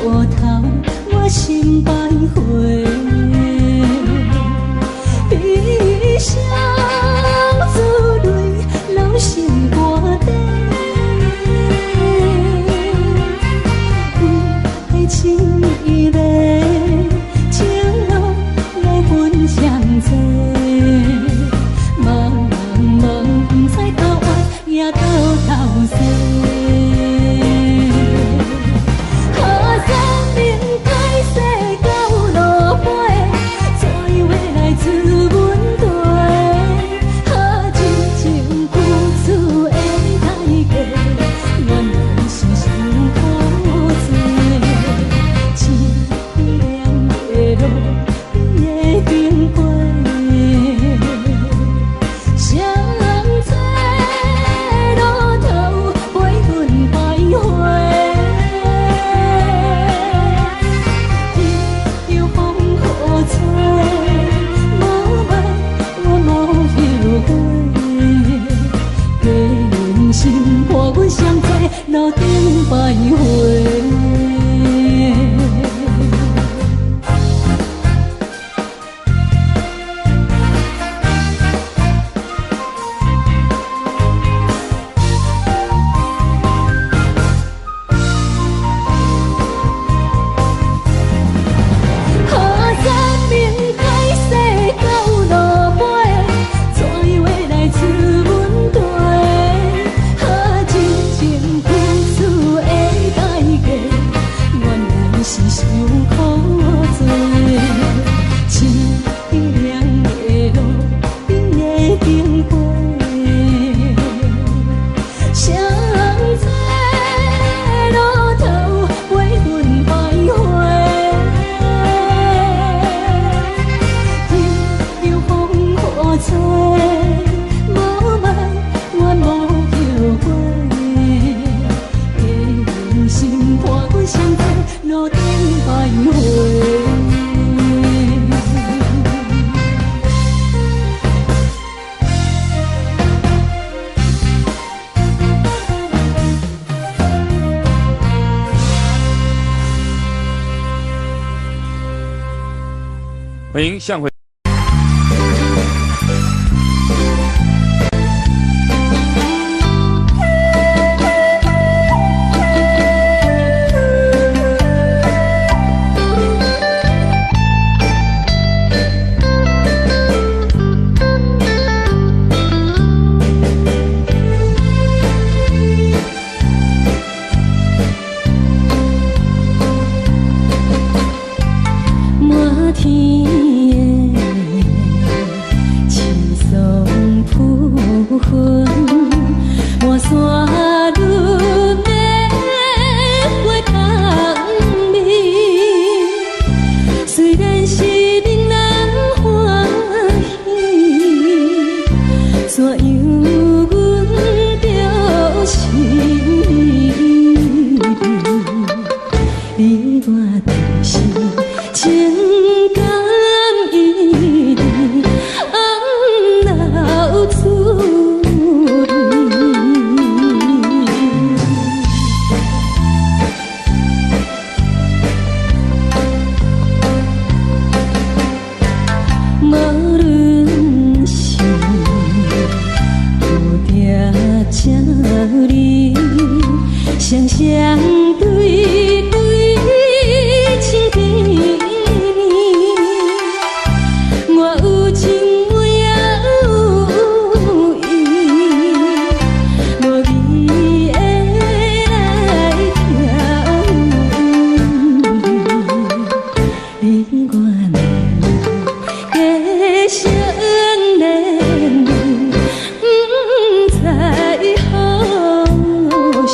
S1: 路头，我心徘徊，悲伤珠泪流心肝底，为爱情依恋，情路来分相济，茫茫不知到爱也到头西。 何生命改世到落魄？经过，谁在路途为阮徘徊？悠悠风雨吹，无问我无后悔，的心伴相随，路顶徘徊。
S2: 欢迎向回。
S1: 满天的青松铺云，满山轮的花香味。虽然是令人欢喜，怎样阮着心意？你我的心。情感一直红流出无论是有定这里，双双对对情比。我有情我也有意，无味的来调你我能加相恋，不知何时。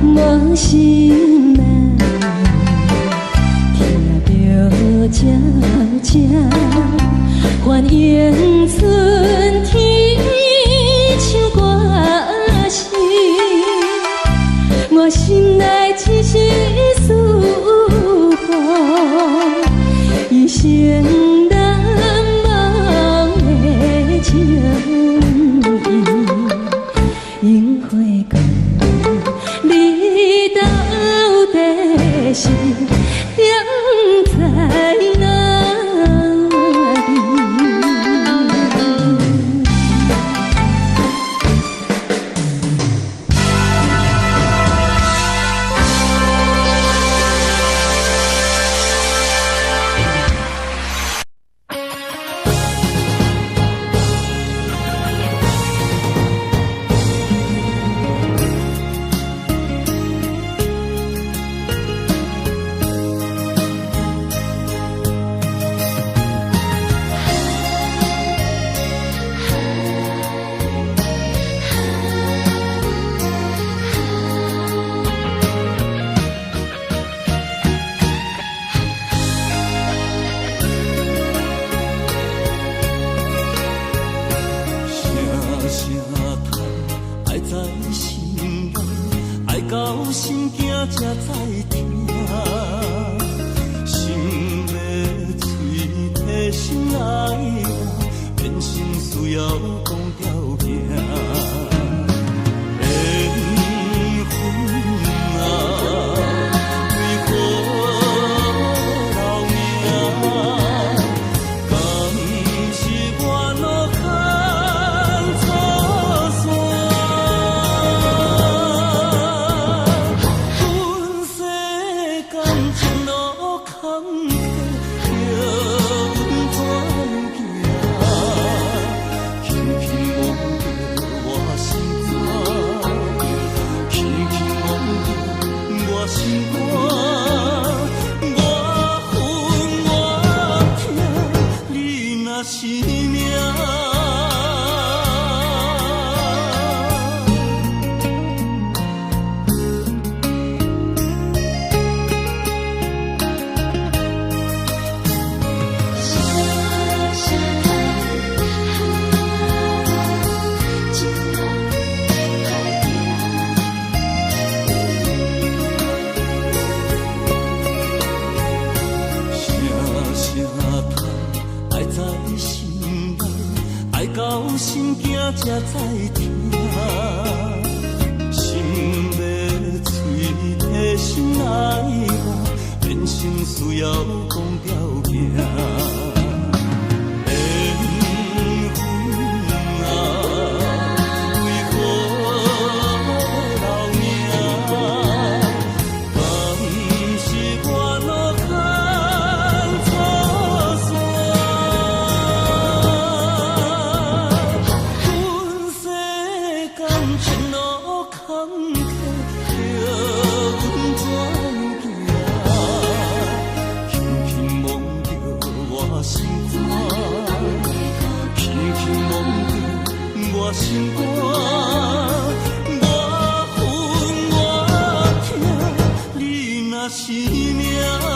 S1: 无心啊，听着悄悄欢迎春天唱歌声，我心内只是思念一生难忘的情谊，樱花果。你到底是踮在哪里？才知听，心的嘴替心爱人，变心需要讲条件。缘分啊，为何留名？敢是我？
S2: 爱到心惊才知听，心要碎提心爱我，变成需要讲条件。心肝，我分我痛，你若是命。